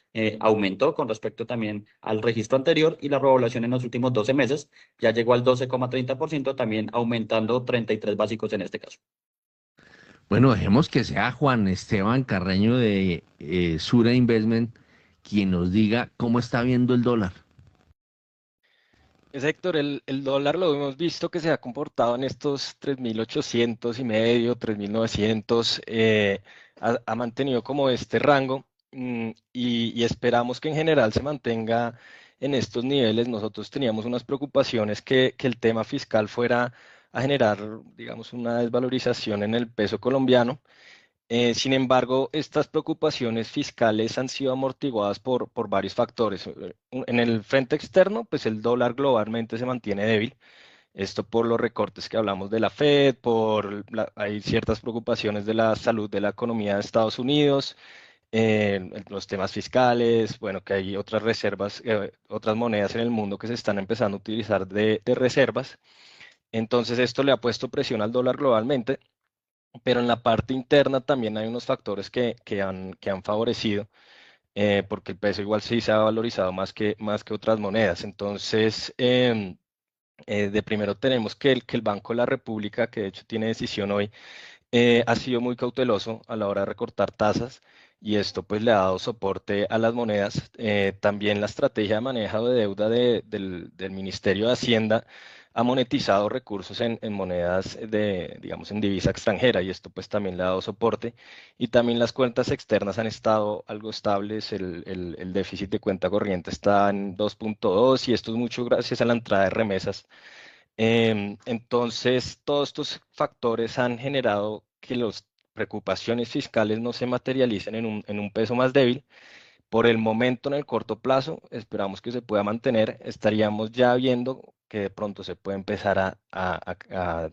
aumentó con respecto también al registro anterior, y la revaluación en los últimos 12 meses ya llegó al 12,30%, también aumentando 33 básicos en este caso. Bueno, dejemos que sea Juan Esteban Carreño de Sura Investment quien nos diga cómo está viendo el dólar. Es Héctor, el dólar lo hemos visto que se ha comportado en estos 3.800 y medio, 3.900, ha mantenido como este rango, y esperamos que en general se mantenga en estos niveles. Nosotros teníamos unas preocupaciones que el tema fiscal fuera a generar, digamos, una desvalorización en el peso colombiano. Sin embargo, estas preocupaciones fiscales han sido amortiguadas por varios factores. En el frente externo, pues el dólar globalmente se mantiene débil. Esto por los recortes que hablamos de la Fed, hay ciertas preocupaciones de la salud de la economía de Estados Unidos, los temas fiscales, bueno, que hay otras reservas, otras monedas en el mundo que se están empezando a utilizar de reservas. Entonces, esto le ha puesto presión al dólar globalmente. Pero en la parte interna también hay unos factores que han favorecido, porque el peso igual sí se ha valorizado más que otras monedas. Entonces, de primero tenemos que el Banco de la República, que de hecho tiene decisión hoy, ha sido muy cauteloso a la hora de recortar tasas, y esto pues le ha dado soporte a las monedas. También la estrategia de manejo de deuda del Ministerio de Hacienda ha monetizado recursos en monedas digamos, en divisa extranjera, y esto pues también le ha dado soporte. Y también las cuentas externas han estado algo estables. El déficit de cuenta corriente está en 2.2, y esto es mucho gracias a la entrada de remesas. Entonces, todos estos factores han generado que las preocupaciones fiscales no se materialicen en un peso más débil. Por el momento, en el corto plazo, esperamos que se pueda mantener. Estaríamos ya viendo que de pronto se puede empezar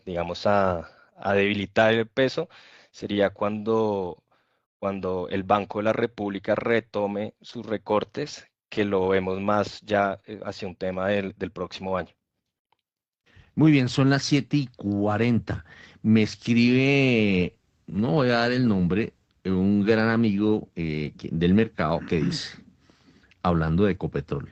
digamos, a debilitar el peso. Sería cuando el Banco de la República retome sus recortes, que lo vemos más ya hacia un tema del próximo año. Muy bien, son las 7:40. Me escribe, no voy a dar el nombre, un gran amigo del mercado que dice, hablando de Ecopetrol: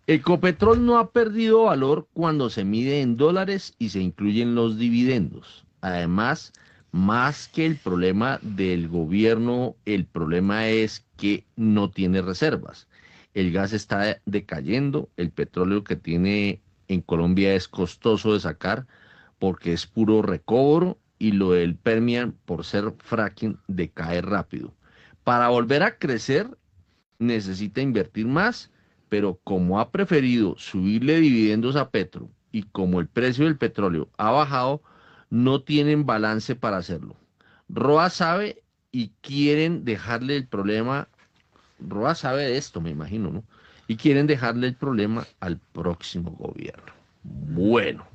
Ecopetrol no ha perdido valor cuando se mide en dólares y se incluyen los dividendos. Además, más que el problema del gobierno, el problema es que no tiene reservas. El gas está decayendo, el petróleo que tiene en Colombia es costoso de sacar porque es puro recobro, y lo del Permian, por ser fracking, decae rápido. Para volver a crecer necesita invertir más, pero como ha preferido subirle dividendos a Petro y como el precio del petróleo ha bajado, no tienen balance para hacerlo. Roa sabe y quieren dejarle el problema. Roa sabe de esto, me imagino, ¿no? Y quieren dejarle el problema al próximo gobierno. Bueno,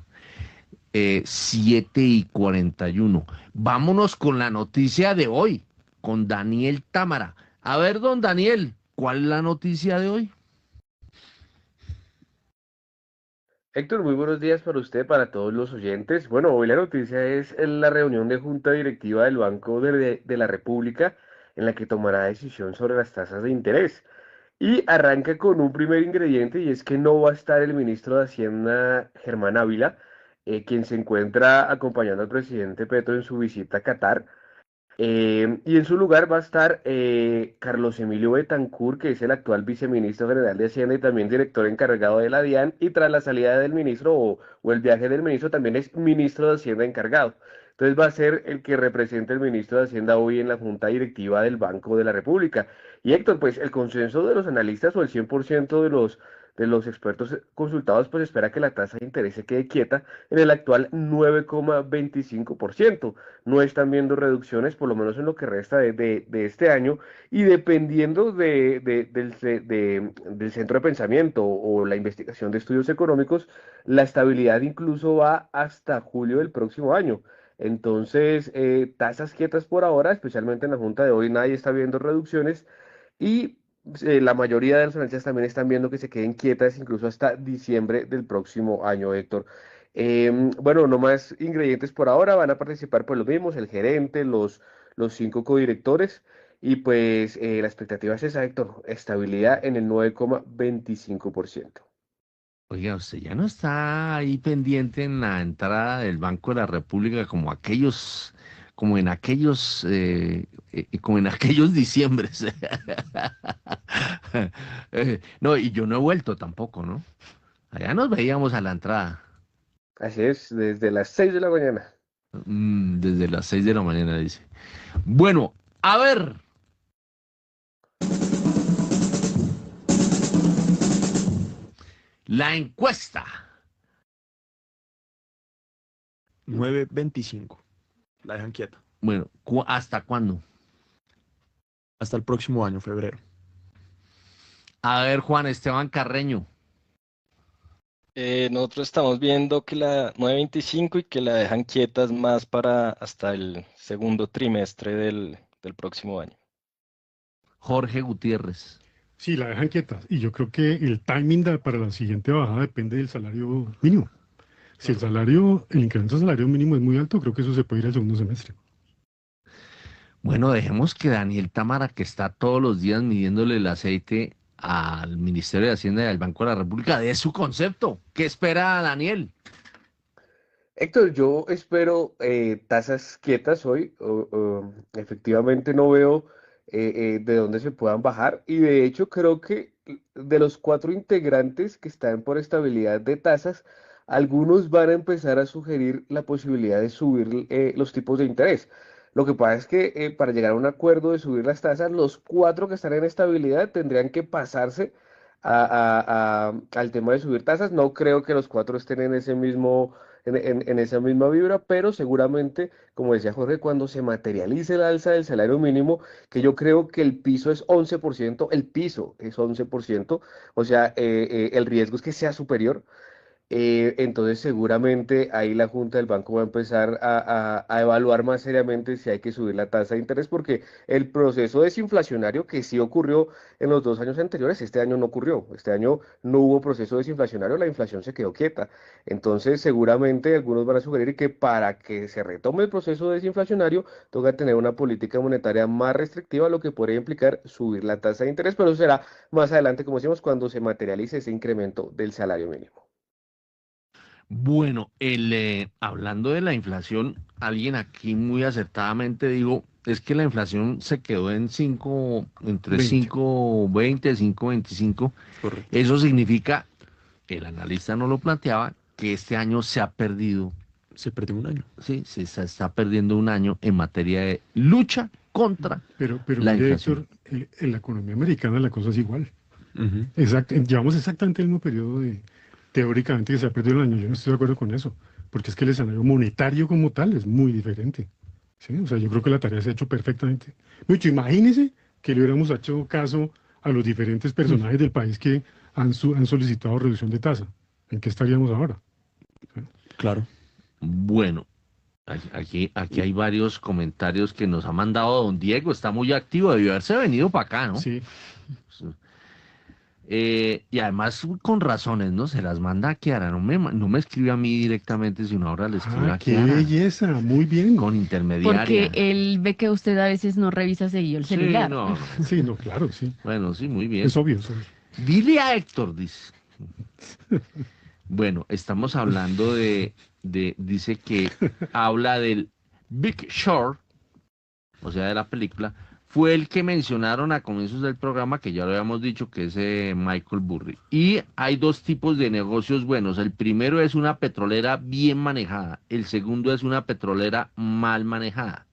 7:41. Vámonos con la noticia de hoy, con Daniel Támara. A ver, don Daniel, ¿cuál es la noticia de hoy? Héctor, muy buenos días para usted, para todos los oyentes. Bueno, hoy la noticia es la reunión de junta directiva del Banco de la República, en la que tomará decisión sobre las tasas de interés. Y arranca con un primer ingrediente, y es que no va a estar el ministro de Hacienda, Germán Ávila, quien se encuentra acompañando al presidente Petro en su visita a Qatar. Y en su lugar va a estar Carlos Emilio Betancur, que es el actual viceministro general de Hacienda y también director encargado de la DIAN, y tras la salida del ministro o el viaje del ministro también es ministro de Hacienda encargado. Entonces va a ser el que represente el ministro de Hacienda hoy en la junta directiva del Banco de la República. Y Héctor, pues el consenso de los analistas, o el 100% de los expertos consultados, pues espera que la tasa de interés se quede quieta en el actual 9,25%. No están viendo reducciones, por lo menos en lo que resta de este año, y dependiendo del centro de pensamiento o la investigación de estudios económicos, la estabilidad incluso va hasta julio del próximo año. Entonces, tasas quietas por ahora, especialmente en la junta de hoy, nadie está viendo reducciones y la mayoría de los analistas también están viendo que se queden quietas incluso hasta diciembre del próximo año, Héctor. Bueno, no más ingredientes por ahora, van a participar pues los mismos, el gerente, los 5 codirectores, y pues la expectativa es esa, Héctor, estabilidad en el 9,25%. Oiga, usted ya no está ahí pendiente en la entrada del Banco de la República como en aquellos diciembres. No, y yo no he vuelto tampoco, ¿no? Allá nos veíamos a la entrada. Así es, desde las 6 de la mañana. Desde las 6 de la mañana, dice. Bueno, a ver. La encuesta. 9.25. La dejan quieta. Bueno, ¿hasta cuándo? Hasta el próximo año, febrero. A ver, Juan Esteban Carreño. Nosotros estamos viendo que la 9.25 y que la dejan quietas más para hasta el segundo trimestre del próximo año. Jorge Gutiérrez. Sí, la dejan quieta. Y yo creo que el timing para la siguiente bajada depende del salario mínimo. Si el incremento del salario mínimo es muy alto, creo que eso se puede ir al segundo semestre. Bueno, dejemos que Daniel Támara, que está todos los días midiéndole el aceite al Ministerio de Hacienda y al Banco de la República, dé su concepto. ¿Qué espera Daniel? Héctor, yo espero tasas quietas hoy. Efectivamente no veo de dónde se puedan bajar, y de hecho creo que de los 4 integrantes que están por estabilidad de tasas, algunos van a empezar a sugerir la posibilidad de subir los tipos de interés. Lo que pasa es que para llegar a un acuerdo de subir las tasas, los 4 que están en estabilidad tendrían que pasarse al tema de subir tasas. No creo que los 4 estén en ese mismo, en esa misma vibra, pero seguramente, como decía Jorge, cuando se materialice el alza del salario mínimo, que yo creo que el piso es 11%, el piso es 11%, o sea, el riesgo es que sea superior. Entonces seguramente ahí la Junta del Banco va a empezar a evaluar más seriamente si hay que subir la tasa de interés, porque el proceso desinflacionario que sí ocurrió en los 2 años anteriores, este año no ocurrió. Este año no hubo proceso desinflacionario, la inflación se quedó quieta. Entonces seguramente algunos van a sugerir que para que se retome el proceso desinflacionario toca tener una política monetaria más restrictiva, lo que podría implicar subir la tasa de interés, pero eso será más adelante, como decimos, cuando se materialice ese incremento del salario mínimo. Bueno, hablando de la inflación, alguien aquí muy acertadamente dijo, es que la inflación se quedó en entre 5.20, 5.25. Correcto. Eso significa, el analista no lo planteaba, que este año se ha perdido. Se perdió un año. Sí, se está perdiendo un año en materia de lucha contra pero la mire, inflación. Héctor, en la economía americana la cosa es igual. Uh-huh. Llevamos exactamente el mismo periodo teóricamente que se ha perdido el año. Yo no estoy de acuerdo con eso, porque es que el escenario monetario como tal es muy diferente. ¿Sí? O sea, yo creo que la tarea se ha hecho perfectamente. Mucho, imagínese que le hubiéramos hecho caso a los diferentes personajes del país que han solicitado reducción de tasa. ¿En qué estaríamos ahora? ¿Sí? Claro. Bueno, aquí hay varios comentarios que nos ha mandado don Diego. Está muy activo, debió haberse venido para acá, ¿no? Sí. Y además con razones, ¿no? Se las manda a Kiara, no me escribe a mí directamente, sino ahora le escribe a ¡Qué Kiara. belleza! Muy bien. Con intermediaria. Porque él ve que usted a veces no revisa seguido el celular. Sí, no. Sí, no, claro, sí. Bueno, sí, muy bien. Es obvio, es obvio. Dile a Héctor, dice. Bueno, estamos hablando dice que habla del Big Short, o sea, de la película. Fue el que mencionaron a comienzos del programa, que ya lo habíamos dicho, que es Michael Burry. Y hay 2 tipos de negocios buenos. El primero es una petrolera bien manejada. El segundo es una petrolera mal manejada.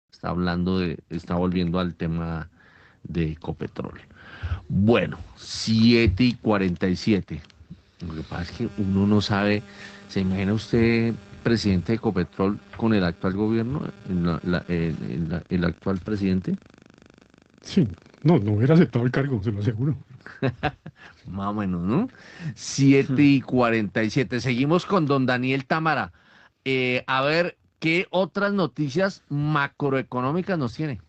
Está volviendo al tema de Ecopetrol. Bueno, 7:47. Lo que pasa es que uno no sabe, ¿se imagina usted presidente de Ecopetrol con el actual gobierno, el actual presidente? Sí, no hubiera aceptado el cargo, se lo aseguro. Más o menos, ¿no? 7:47. Seguimos con don Daniel Támara. A ver, ¿qué otras noticias macroeconómicas nos tiene?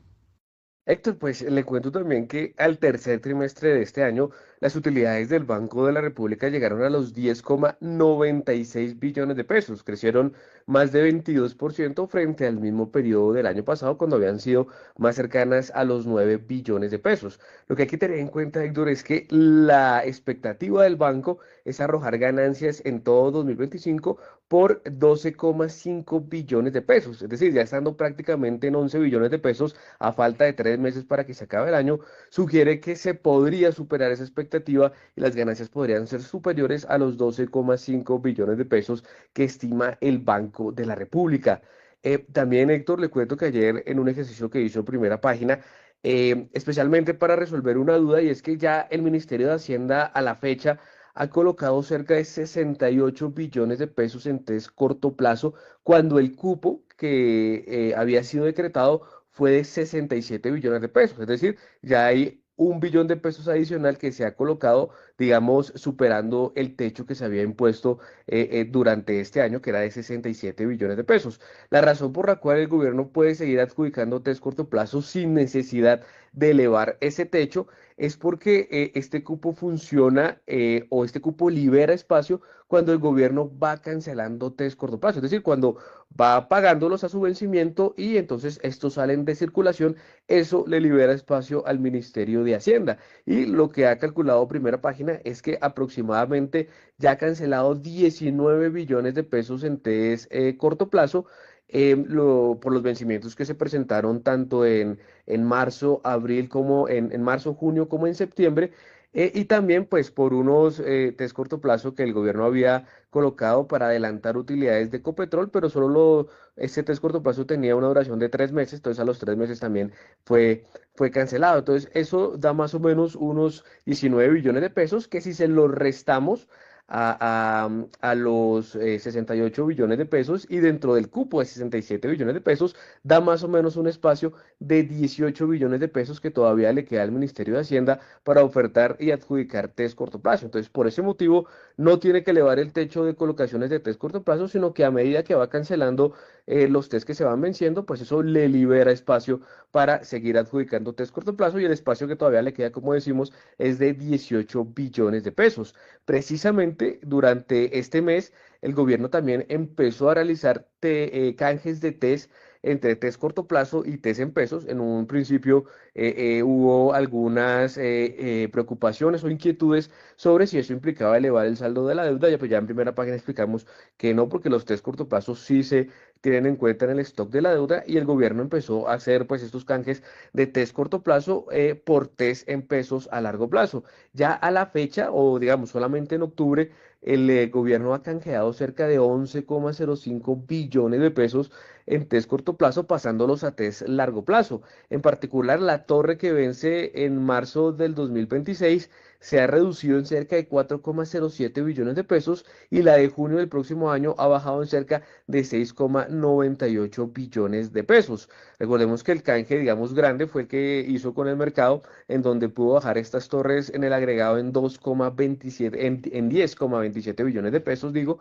Héctor, pues le cuento también que al tercer trimestre de este año, las utilidades del Banco de la República llegaron a los 10,96 billones de pesos, crecieron más de 22% frente al mismo periodo del año pasado, cuando habían sido más cercanas a los 9 billones de pesos. Lo que hay que tener en cuenta, Héctor, es que la expectativa del banco es arrojar ganancias en todo 2025 por 12,5 billones de pesos, es decir, ya estando prácticamente en 11 billones de pesos a falta de 3 meses para que se acabe el año, sugiere que se podría superar esa expectativa y las ganancias podrían ser superiores a los 12,5 billones de pesos que estima el Banco de la República. También, Héctor, le cuento que ayer en un ejercicio que hizo Primera Página, especialmente para resolver una duda, y es que ya el Ministerio de Hacienda a la fecha ha colocado cerca de 68 billones de pesos en test corto plazo, cuando el cupo que había sido decretado fue de 67 billones de pesos. Es decir, ya hay 1 billón de pesos adicional que se ha colocado, digamos, superando el techo que se había impuesto durante este año, que era de 67 billones de pesos. La razón por la cual el gobierno puede seguir adjudicando test corto plazo sin necesidad de elevar ese techo es porque este cupo funciona o este cupo libera espacio cuando el gobierno va cancelando test corto plazo, es decir, cuando va pagándolos a su vencimiento y entonces estos salen de circulación, eso le libera espacio al Ministerio de Hacienda. Y lo que ha calculado Primera Página es que aproximadamente ya ha cancelado 19 billones de pesos en test corto plazo. Por los vencimientos que se presentaron tanto en marzo, abril, como en marzo, junio, como en septiembre, y también pues por unos test corto plazo que el gobierno había colocado para adelantar utilidades de Ecopetrol, pero este test corto plazo tenía una duración de 3 meses, entonces a los 3 meses también fue cancelado. Entonces eso da más o menos unos 19 billones de pesos que si se los restamos a los 68 billones de pesos y dentro del cupo de 67 billones de pesos da más o menos un espacio de 18 billones de pesos que todavía le queda al Ministerio de Hacienda para ofertar y adjudicar test corto plazo. Entonces, por ese motivo, no tiene que elevar el techo de colocaciones de test corto plazo, sino que a medida que va cancelando los test que se van venciendo, pues eso le libera espacio para seguir adjudicando test corto plazo y el espacio que todavía le queda, como decimos, es de 18 billones de pesos. Precisamente durante este mes, el gobierno también empezó a realizar canjes de test entre test corto plazo y test en pesos. En un principio hubo algunas preocupaciones o inquietudes sobre si eso implicaba elevar el saldo de la deuda. Ya, pues ya en Primera Página explicamos que no, porque los test corto plazo sí se tienen en cuenta en el stock de la deuda y el gobierno empezó a hacer pues estos canjes de test corto plazo por test en pesos a largo plazo. Ya a la fecha, o digamos solamente en octubre, el gobierno ha canjeado cerca de 11,05 billones de pesos en test corto plazo, pasándolos a test largo plazo. En particular, la torre que vence en marzo del 2026 se ha reducido en cerca de 4,07 billones de pesos y la de junio del próximo año ha bajado en cerca de 6,98 billones de pesos. Recordemos que el canje, digamos, grande fue el que hizo con el mercado, en donde pudo bajar estas torres en el agregado en 2,27, en 10,27 billones de pesos, digo,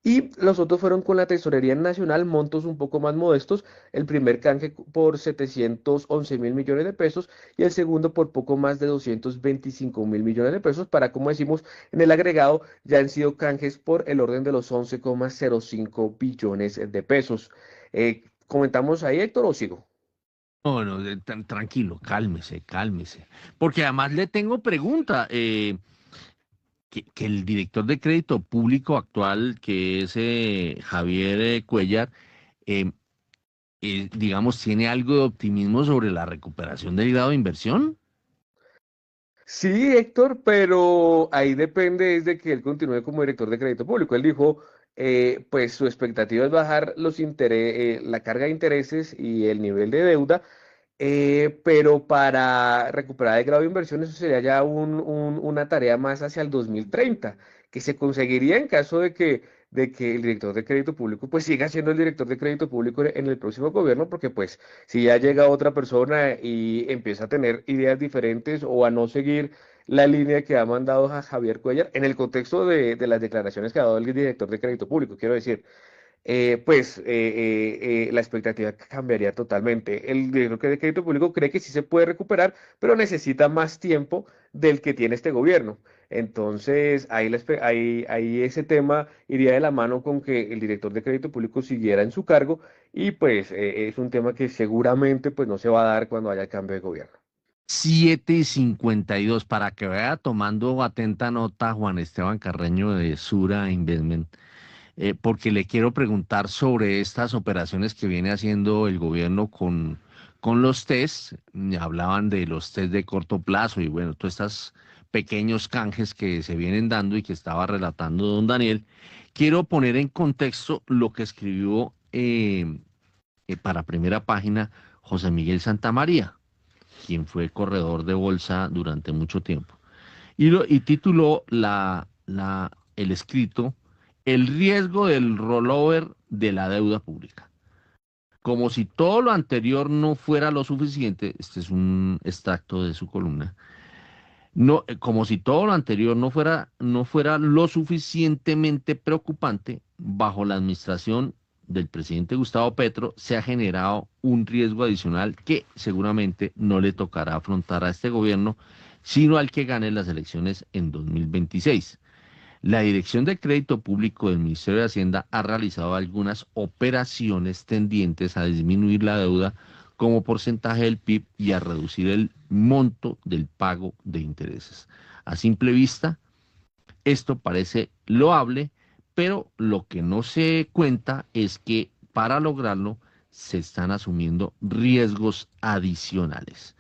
y los otros fueron con la Tesorería Nacional, montos un poco más modestos, el primer canje por 711.000 millones de pesos y el segundo por poco más de 225.000 millones de pesos, para, como decimos, en el agregado ya han sido canjes por el orden de los 11,05 billones de pesos. ¿Comentamos ahí, Héctor, o sigo? No, no, tranquilo, cálmese, cálmese. Porque además le tengo pregunta. Que el director de crédito público actual, que es Javier Cuellar, eh, digamos, tiene algo de optimismo sobre la recuperación del grado de inversión. Sí, Héctor, pero ahí depende es de que él continúe como director de crédito público. Él dijo, pues su expectativa es bajar la carga de intereses y el nivel de deuda, pero para recuperar el grado de inversión eso sería ya una tarea más hacia el 2030, que se conseguiría en caso de que el director de crédito público pues siga siendo el director de crédito público en el próximo gobierno, porque pues si ya llega otra persona y empieza a tener ideas diferentes o a no seguir la línea que ha mandado a Javier Cuellar, en el contexto de las declaraciones que ha dado el director de crédito público, quiero decir, la expectativa cambiaría totalmente. El director de crédito público cree que sí se puede recuperar, pero necesita más tiempo del que tiene este gobierno. Entonces, ahí ese tema iría de la mano con que el director de crédito público siguiera en su cargo y pues es un tema que seguramente pues no se va a dar cuando haya cambio de gobierno. 7:52, para que vaya tomando atenta nota Juan Esteban Carreño de Sura Investment, porque le quiero preguntar sobre estas operaciones que viene haciendo el gobierno con los test. Hablaban de los test de corto plazo y bueno, todos estos pequeños canjes que se vienen dando y que estaba relatando don Daniel. Quiero poner en contexto lo que escribió para Primera Página José Miguel Santamaría, quien fue corredor de bolsa durante mucho tiempo. Y tituló el escrito "El riesgo del rollover de la deuda pública". Como si todo lo anterior no fuera lo suficiente, este es un extracto de su columna, no, como si todo lo anterior no fuera lo suficientemente preocupante, bajo la administración del presidente Gustavo Petro se ha generado un riesgo adicional que seguramente no le tocará afrontar a este gobierno, sino al que gane las elecciones en 2026. La Dirección de Crédito Público del Ministerio de Hacienda ha realizado algunas operaciones tendientes a disminuir la deuda como porcentaje del PIB y a reducir el monto del pago de intereses. A simple vista, esto parece loable, pero lo que no se cuenta es que para lograrlo se están asumiendo riesgos adicionales.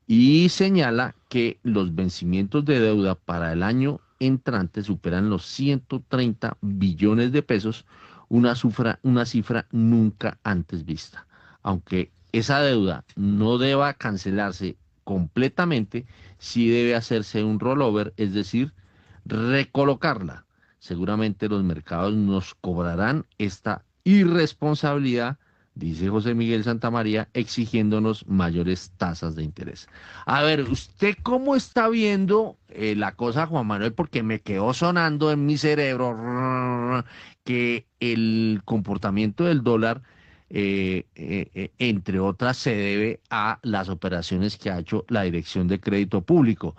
Y señala que los vencimientos de deuda para el año entrante superan los 130 billones de pesos, una cifra nunca antes vista. Aunque esa deuda no deba cancelarse completamente, sí debe hacerse un rollover, es decir, recolocarla. Seguramente los mercados nos cobrarán esta irresponsabilidad, dice José Miguel Santamaría, exigiéndonos mayores tasas de interés. A ver, ¿usted cómo está viendo la cosa, Juan Manuel? Porque me quedó sonando en mi cerebro que el comportamiento del dólar, entre otras, se debe a las operaciones que ha hecho la Dirección de Crédito Público.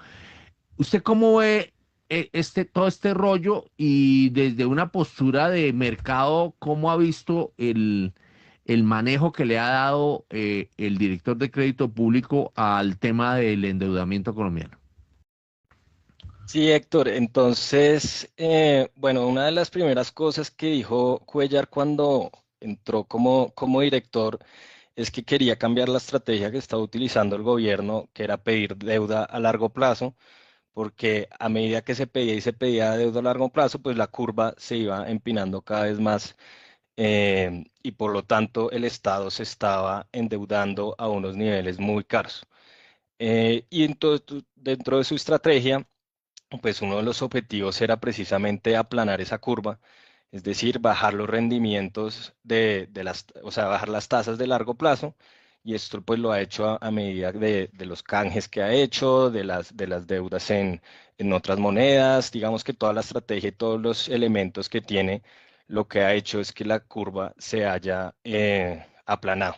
¿Usted cómo ve todo este rollo y desde una postura de mercado, cómo ha visto el manejo que le ha dado el director de crédito público al tema del endeudamiento colombiano? Sí, Héctor, entonces, bueno, una de las primeras cosas que dijo Cuellar cuando entró como director es que quería cambiar la estrategia que estaba utilizando el gobierno, que era pedir deuda a largo plazo, porque a medida que se pedía y se pedía deuda a largo plazo, pues la curva se iba empinando cada vez más, y por lo tanto el Estado se estaba endeudando a unos niveles muy caros. Y entonces, dentro de su estrategia, pues uno de los objetivos era precisamente aplanar esa curva, es decir, bajar los rendimientos o sea, bajar las tasas de largo plazo, y esto pues lo ha hecho a medida de los canjes que ha hecho, de las deudas en otras monedas. Digamos que toda la estrategia y todos los elementos que tiene, lo que ha hecho es que la curva se haya aplanado.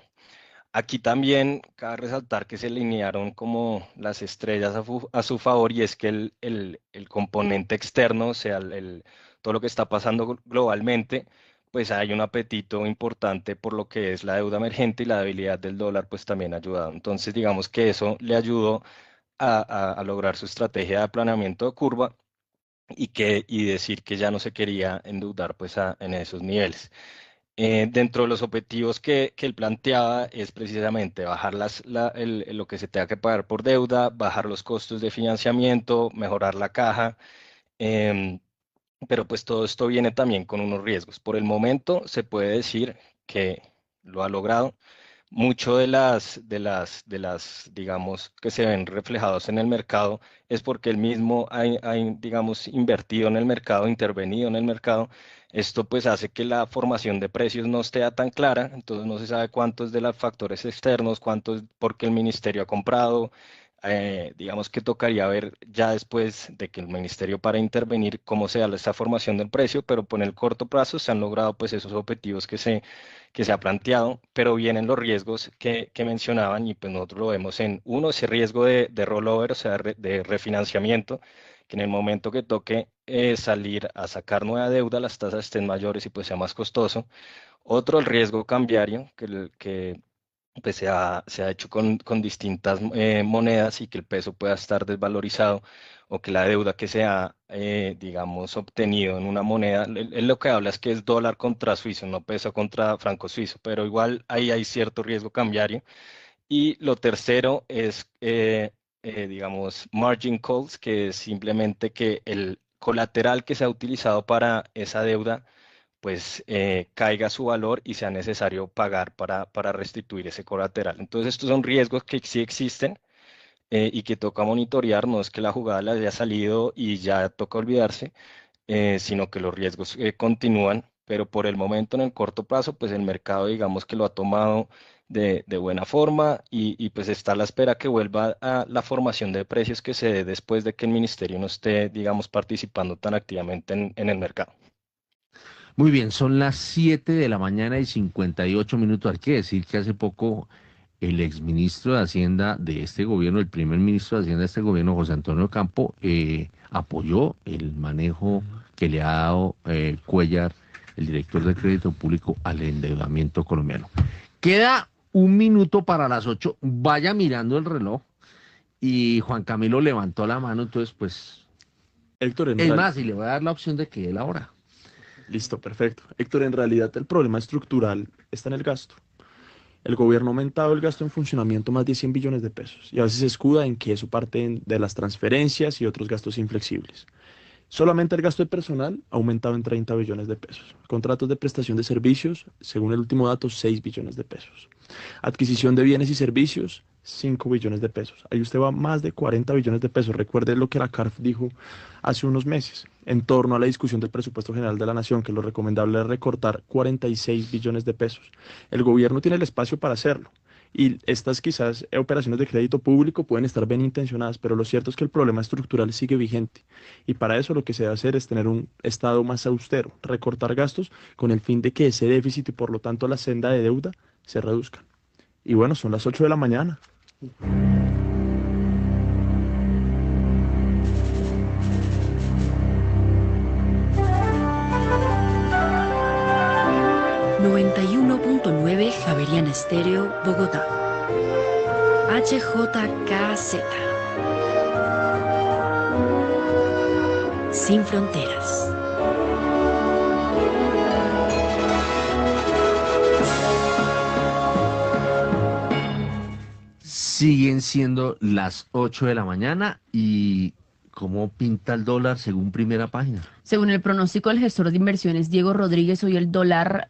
Aquí también cabe resaltar que se alinearon como las estrellas a su favor, y es que el componente externo, o sea, todo lo que está pasando globalmente, pues hay un apetito importante por lo que es la deuda emergente, y la debilidad del dólar pues también ha ayudado. Entonces digamos que eso le ayudó a lograr su estrategia de aplanamiento de curva, y decir que ya no se quería endeudar pues en esos niveles. Dentro de los objetivos que él planteaba es precisamente bajar lo que se tenga que pagar por deuda, bajar los costos de financiamiento, mejorar la caja, em, pero pues todo esto viene también con unos riesgos. Por el momento se puede decir que lo ha logrado. mucho de las, digamos, que se ven reflejados en el mercado es porque él mismo digamos, invertido en el mercado, intervenido en el mercado. Esto pues hace que la formación de precios no esté tan clara, entonces no se sabe cuántos de los factores externos, cuántos porque el ministerio ha comprado. Digamos que tocaría ver ya después de que el ministerio para intervenir cómo se da esta formación del precio, pero por el corto plazo se han logrado pues esos objetivos que se ha planteado, pero vienen los riesgos que mencionaban y pues nosotros lo vemos en uno, ese riesgo de rollover, o sea, de refinanciamiento, que en el momento que toque salir a sacar nueva deuda, las tasas estén mayores y pues sea más costoso. Otro, el riesgo cambiario, que pues se ha hecho con distintas monedas y que el peso pueda estar desvalorizado o que la deuda que se ha, digamos, obtenido en una moneda, él lo que habla es que es dólar contra suizo, no peso contra franco suizo, pero igual ahí hay cierto riesgo cambiario. Y lo tercero es, digamos, margin calls, que es simplemente que el colateral que se ha utilizado para esa deuda pues caiga su valor y sea necesario pagar para restituir ese colateral. Entonces estos son riesgos que sí existen y que toca monitorear, no es que la jugada le haya salido y ya toca olvidarse, sino que los riesgos continúan, pero por el momento en el corto plazo, pues el mercado digamos que lo ha tomado de buena forma y pues está a la espera que vuelva a la formación de precios que se dé después de que el ministerio no esté, digamos, participando tan activamente en el mercado. Muy bien, son las 7 de la mañana y 58 minutos. Hay que decir que hace poco el exministro de Hacienda de este gobierno, el primer ministro de Hacienda de este gobierno, José Antonio Campo, apoyó el manejo que le ha dado Cuéllar, el director de Crédito Público, al endeudamiento colombiano. Queda un minuto para las 8. Vaya mirando el reloj. Y Juan Camilo levantó la mano, entonces pues... Héctor, es más, y le voy a dar la opción de que él ahora. Listo, perfecto. Héctor, en realidad el problema estructural está en el gasto. El gobierno ha aumentado el gasto en funcionamiento más de 100 billones de pesos y a veces se escuda en que eso parte de las transferencias y otros gastos inflexibles. Solamente el gasto de personal ha aumentado en 30 billones de pesos. Contratos de prestación de servicios, según el último dato, 6 billones de pesos. Adquisición de bienes y servicios, 5 billones de pesos. Ahí usted va más de 40 billones de pesos. Recuerde lo que la CARF dijo hace unos meses en torno a la discusión del presupuesto general de la nación, que lo recomendable es recortar 46 billones de pesos. El gobierno tiene el espacio para hacerlo. Y estas quizás operaciones de crédito público pueden estar bien intencionadas, pero lo cierto es que el problema estructural sigue vigente. Y para eso lo que se debe hacer es tener un Estado más austero, recortar gastos con el fin de que ese déficit y por lo tanto la senda de deuda se reduzcan. Y bueno, son las 8 de la mañana. Javeriana Estéreo, Bogotá. HJKZ. Sin fronteras. Siguen siendo las 8 de la mañana y ¿cómo pinta el dólar según Primera Página? Según el pronóstico del gestor de inversiones Diego Rodríguez, hoy el dólar,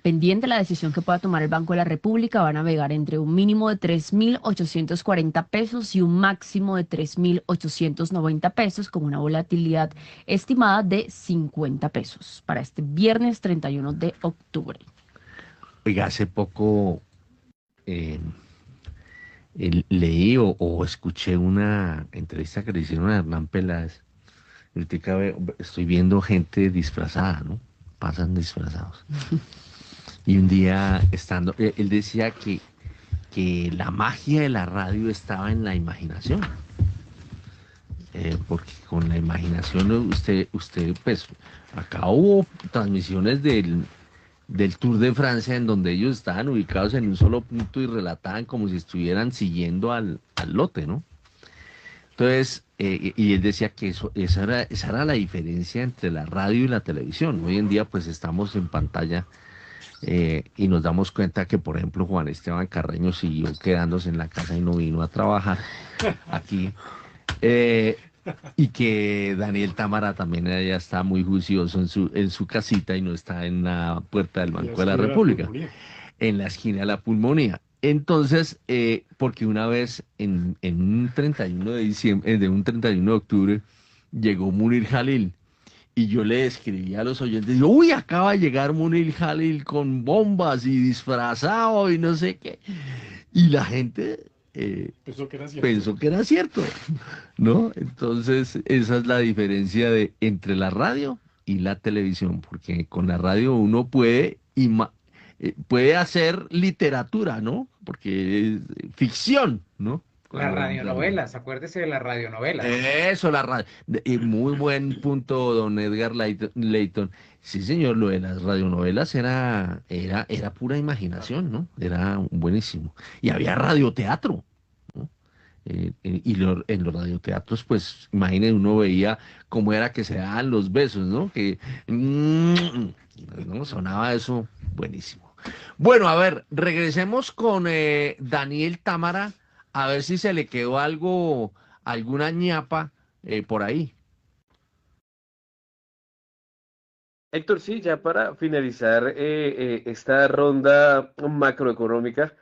pendiente de la decisión que pueda tomar el Banco de la República, va a navegar entre un mínimo de 3.840 pesos y un máximo de 3.890 pesos, con una volatilidad estimada de 50 pesos para este viernes 31 de octubre. Oiga, hace poco leí o escuché una entrevista que le hicieron a Hernán Peláez. Ahorita estoy viendo gente disfrazada, ¿no? Pasan disfrazados. Y un día él decía que la magia de la radio estaba en la imaginación. Porque con la imaginación usted pues, acá hubo transmisiones del Tour de Francia en donde ellos estaban ubicados en un solo punto y relataban como si estuvieran siguiendo al lote, ¿no? Entonces, y él decía que esa era la diferencia entre la radio y la televisión. Hoy en día pues estamos en pantalla y nos damos cuenta que, por ejemplo, Juan Esteban Carreño siguió quedándose en la casa y no vino a trabajar aquí. Y que Daniel Támara también ya está muy juicioso en su casita y no está en la puerta del Banco de la República. en la esquina de la pulmonía. Entonces, porque una vez en un 31 de diciembre, de un 31 de octubre, llegó Munir Jalil y yo le escribí a los oyentes, digo, uy, acaba de llegar Munir Jalil con bombas y disfrazado y no sé qué. Y la gente pensó que era cierto, ¿no? Entonces, esa es la diferencia entre la radio y la televisión, porque con la radio uno puede hacer literatura, ¿no? Porque es ficción, ¿no? Las radionovelas, acuérdese de las radionovelas. Eso, la radio. Muy buen punto, don Edgar Leighton. Sí, señor, lo de las radionovelas era pura imaginación, ¿no? Era buenísimo. Y había radioteatro, ¿no? En los radioteatros, pues, imagínense, uno veía cómo era que se daban los besos, ¿no? ¿no? Sonaba eso buenísimo. Bueno, a ver, regresemos con Daniel Támara, a ver si se le quedó alguna ñapa por ahí. Héctor, sí, ya para finalizar esta ronda macroeconómica,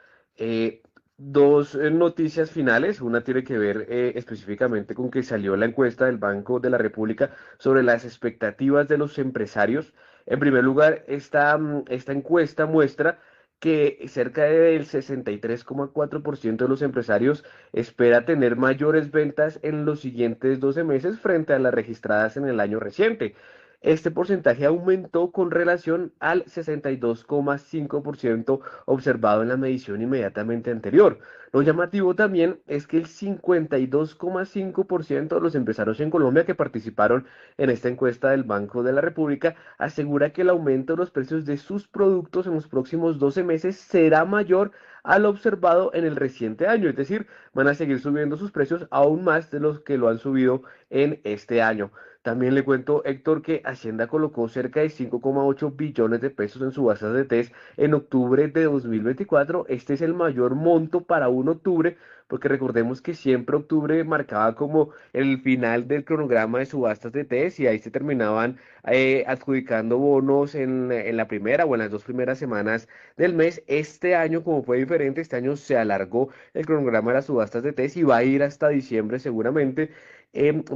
dos noticias finales. Una tiene que ver específicamente con que salió la encuesta del Banco de la República sobre las expectativas de los empresarios. En primer lugar, esta encuesta muestra que cerca del 63,4% de los empresarios espera tener mayores ventas en los siguientes 12 meses frente a las registradas en el año reciente. Este porcentaje aumentó con relación al 62,5% observado en la medición inmediatamente anterior. Lo llamativo también es que el 52,5% de los empresarios en Colombia que participaron en esta encuesta del Banco de la República asegura que el aumento de los precios de sus productos en los próximos 12 meses será mayor al observado en el reciente año, es decir, van a seguir subiendo sus precios aún más de los que lo han subido en este año. También le cuento, Héctor, que Hacienda colocó cerca de 5,8 billones de pesos en subastas de test en octubre de 2024. Este es el mayor monto para un octubre, porque recordemos que siempre octubre marcaba como el final del cronograma de subastas de test y ahí se terminaban adjudicando bonos en la primera o en las dos primeras semanas del mes. Este año, como fue diferente, este año se alargó el cronograma de las subastas de test y va a ir hasta diciembre seguramente.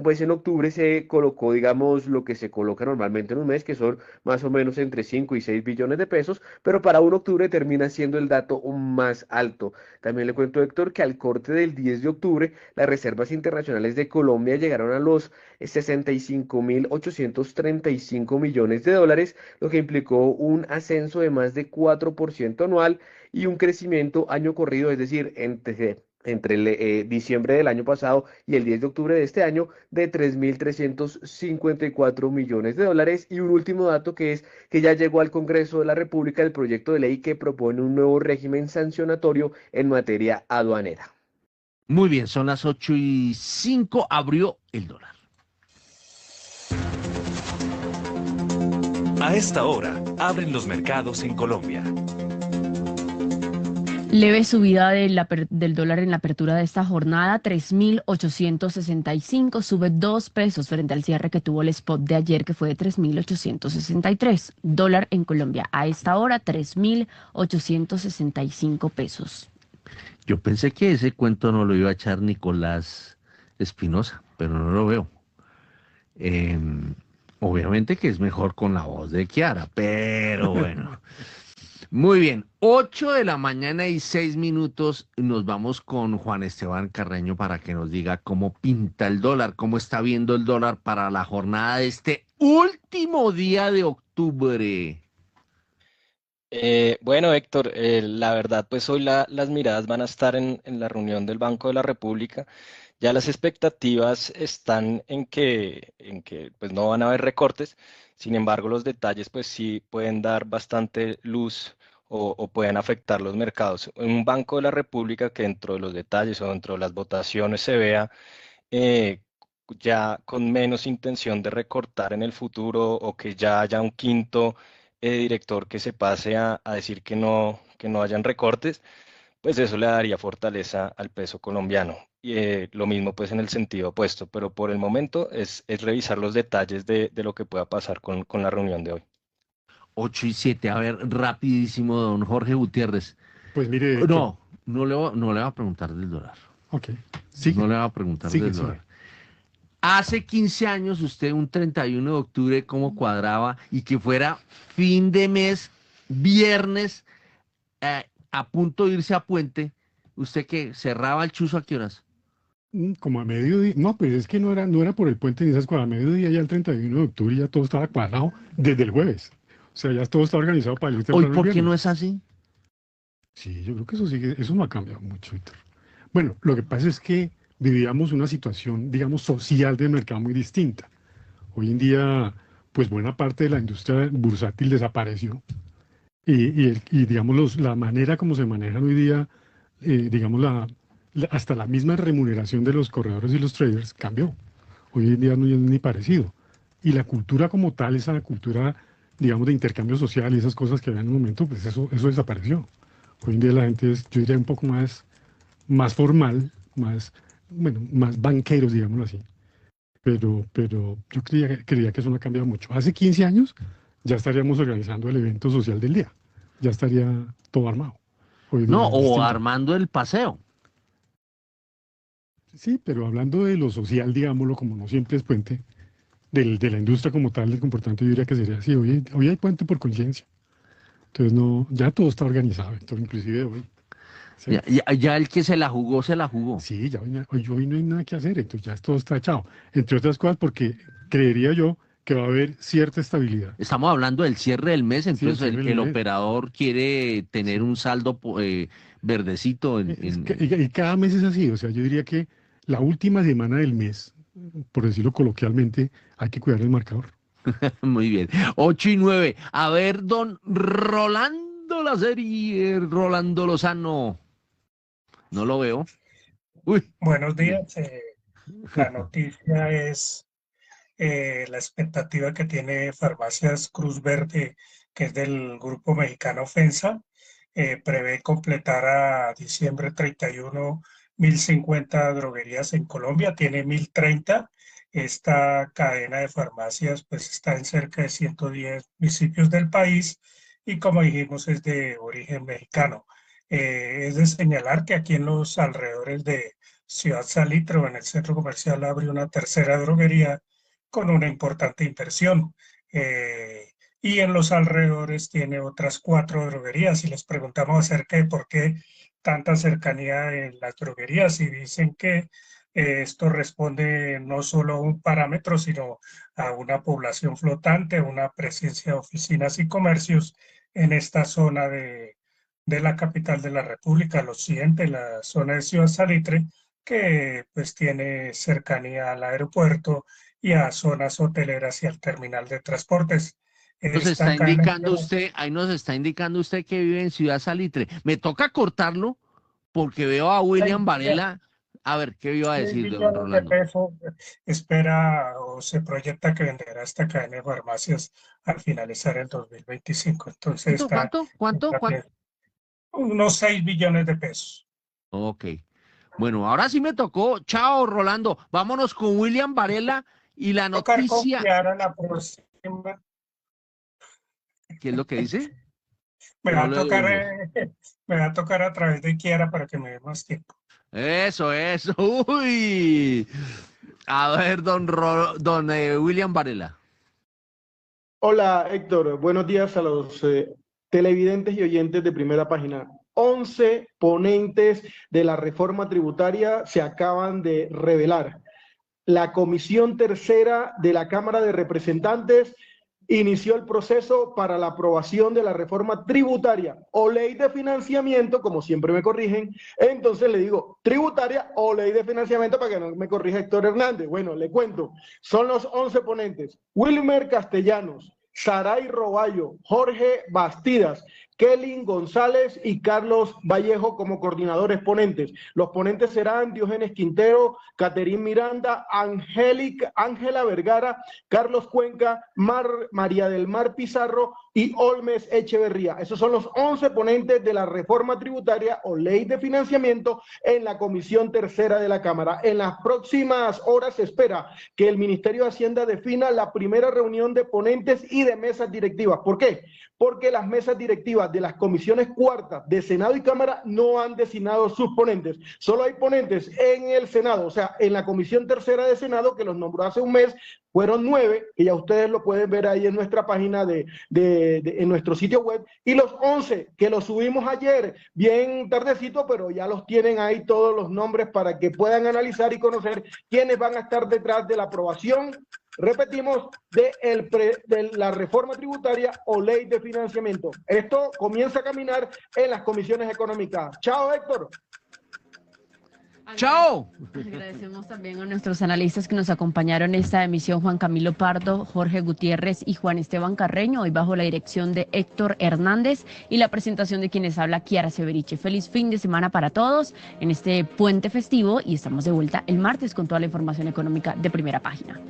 Pues en octubre se colocó, digamos, lo que se coloca normalmente en un mes, que son más o menos entre 5 y 6 billones de pesos, pero para un octubre termina siendo el dato más alto. También le cuento, Héctor, que al corte del 10 de octubre, las reservas internacionales de Colombia llegaron a los 65.835 millones de dólares, lo que implicó un ascenso de más de 4% anual y un crecimiento año corrido, es decir, entre diciembre del año pasado y el 10 de octubre de este año, de 3.354 millones de dólares. Y un último dato que es que ya llegó al Congreso de la República el proyecto de ley que propone un nuevo régimen sancionatorio en materia aduanera. Muy bien, son las 8:05, abrió el dólar. A esta hora, abren los mercados en Colombia. Leve subida del dólar en la apertura de esta jornada, 3.865, sube 2 pesos frente al cierre que tuvo el spot de ayer, que fue de 3.863. Dólar en Colombia a esta hora, 3.865 pesos. Yo pensé que ese cuento no lo iba a echar Nicolás Espinosa, pero no lo veo. Obviamente que es mejor con la voz de Kiara, pero bueno. Muy bien, 8:06 a.m. Nos vamos con Juan Esteban Carreño para que nos diga cómo pinta el dólar, cómo está viendo el dólar para la jornada de este último día de octubre. Bueno, Héctor, la verdad, pues hoy las miradas van a estar en la reunión del Banco de la República. Ya las expectativas están en que pues no van a haber recortes. Sin embargo, los detalles pues sí pueden dar bastante luz o pueden afectar los mercados. En un Banco de la República que dentro de los detalles o dentro de las votaciones se vea ya con menos intención de recortar en el futuro o que ya haya un quinto director que se pase a decir que no hayan recortes, pues eso le daría fortaleza al peso colombiano. Y lo mismo pues en el sentido opuesto, pero por el momento es revisar los detalles de lo que pueda pasar con la reunión de hoy. 8:07. A ver, rapidísimo, don Jorge Gutiérrez. Pues mire... No le va a preguntar del dólar. Ok. Sigue. No le va a preguntar del dólar. Hace 15 años, usted un 31 de octubre, ¿cómo cuadraba? Y que fuera fin de mes, viernes, a punto de irse a puente, ¿usted qué? ¿Cerraba el chuzo a qué horas? Como a mediodía. No, pues es que no era por el puente ni esas cosas. A mediodía ya el 31 de octubre ya todo estaba cuadrado desde el jueves. O sea, ya todo está organizado para el ¿Hoy por qué no es así? Sí, yo creo que eso no ha cambiado mucho, Víctor. Bueno, lo que pasa es que vivíamos una situación, digamos, social del mercado muy distinta. Hoy en día, pues buena parte de la industria bursátil desapareció y digamos, la manera como se manejan hoy día, digamos, hasta la misma remuneración de los corredores y los traders cambió. Hoy en día no es ni parecido. Y la cultura como tal, esa cultura, digamos, de intercambio social y esas cosas que había en un momento, pues eso desapareció. Hoy en día la gente es, yo diría, un poco más formal, más banqueros, digámoslo así. Pero yo creía que eso no ha cambiado mucho. Hace 15 años ya estaríamos organizando el evento social del día. Ya estaría todo armado. O armando el paseo. Sí, pero hablando de lo social, digámoslo, como no siempre es puente, de la industria como tal, del comportamiento, yo diría que sería así. Hoy hay puente por conciencia. Entonces, ya todo está organizado, entonces, inclusive hoy. ¿Sí? Ya el que se la jugó, se la jugó. Sí, hoy no hay nada que hacer, entonces ya todo está echado. Entre otras cosas, porque creería yo que va a haber cierta estabilidad. Estamos hablando del cierre del mes, entonces sí, el operador quiere tener un saldo verdecito. Y cada mes es así, o sea, yo diría que la última semana del mes, por decirlo coloquialmente, hay que cuidar el marcador. Muy bien. 8:09. A ver, don Rolando la serie, Rolando Lozano. No lo veo. Uy. Buenos días. La noticia es la expectativa que tiene Farmacias Cruz Verde, que es del grupo mexicano FEMSA. Prevé completar a diciembre 31 1.050 droguerías en Colombia, tiene 1.030. Esta cadena de farmacias pues está en cerca de 110 municipios del país y como dijimos es de origen mexicano. Es de señalar que aquí en los alrededores de Ciudad Salitre, en el centro comercial, abre una tercera droguería con una importante inversión. Y en los alrededores tiene otras 4 droguerías. Y les preguntamos acerca de por qué tanta cercanía en las droguerías y dicen que esto responde no solo a un parámetro, sino a una población flotante, una presencia de oficinas y comercios en esta zona de la capital de la República, al occidente, la zona de Ciudad Salitre, que pues tiene cercanía al aeropuerto y a zonas hoteleras y al terminal de transportes. Ahí nos está indicando usted que vive en Ciudad Salitre. Me toca cortarlo porque veo a William Varela. A ver, ¿qué iba a decir, don Rolando? Espera o se proyecta que venderá esta cadena de farmacias al finalizar el 2025. Entonces, ¿Cuánto? Unos 6 billones de pesos. Ok. Bueno, ahora sí me tocó. Chao, Rolando. Vámonos con William Varela y la noticia. ¿Qué es lo que dice? Me va a tocar a través de Kiara para que me dé más tiempo. Eso. Uy. A ver, don William Varela. Hola, Héctor. Buenos días a los televidentes y oyentes de Primera Página. 11 ponentes de la reforma tributaria se acaban de revelar. La Comisión Tercera de la Cámara de Representantes inició el proceso para la aprobación de la reforma tributaria o ley de financiamiento, como siempre me corrigen, entonces le digo tributaria o ley de financiamiento para que no me corrija Héctor Hernández. Bueno, le cuento, son los 11 ponentes: Wilmer Castellanos, Saray Roballo, Jorge Bastidas, Kelly González y Carlos Vallejo como coordinadores ponentes. Los ponentes serán Diógenes Quintero, Caterín Miranda, Ángela Vergara, Carlos Cuenca, María del Mar Pizarro, y Olmes Echeverría. Esos son los 11 ponentes de la reforma tributaria o ley de financiamiento en la Comisión Tercera de la Cámara. En las próximas horas se espera que el Ministerio de Hacienda defina la primera reunión de ponentes y de mesas directivas. ¿Por qué? Porque las mesas directivas de las comisiones cuartas de Senado y Cámara no han designado sus ponentes. Solo hay ponentes en el Senado, o sea, en la Comisión Tercera de Senado, que los nombró hace un mes, fueron 9, que ya ustedes lo pueden ver ahí en nuestra página en nuestro sitio web, y los 11 que los subimos ayer, bien tardecito, pero ya los tienen ahí todos los nombres para que puedan analizar y conocer quiénes van a estar detrás de la aprobación, repetimos, de la reforma tributaria o ley de financiamiento. Esto comienza a caminar en las comisiones económicas. Chao, Héctor. ¡Chao! Agradecemos también a nuestros analistas que nos acompañaron en esta emisión, Juan Camilo Pardo, Jorge Gutiérrez y Juan Esteban Carreño, hoy bajo la dirección de Héctor Hernández y la presentación de quienes habla Kiara Severiche. Feliz fin de semana para todos en este puente festivo y estamos de vuelta el martes con toda la información económica de Primera Página.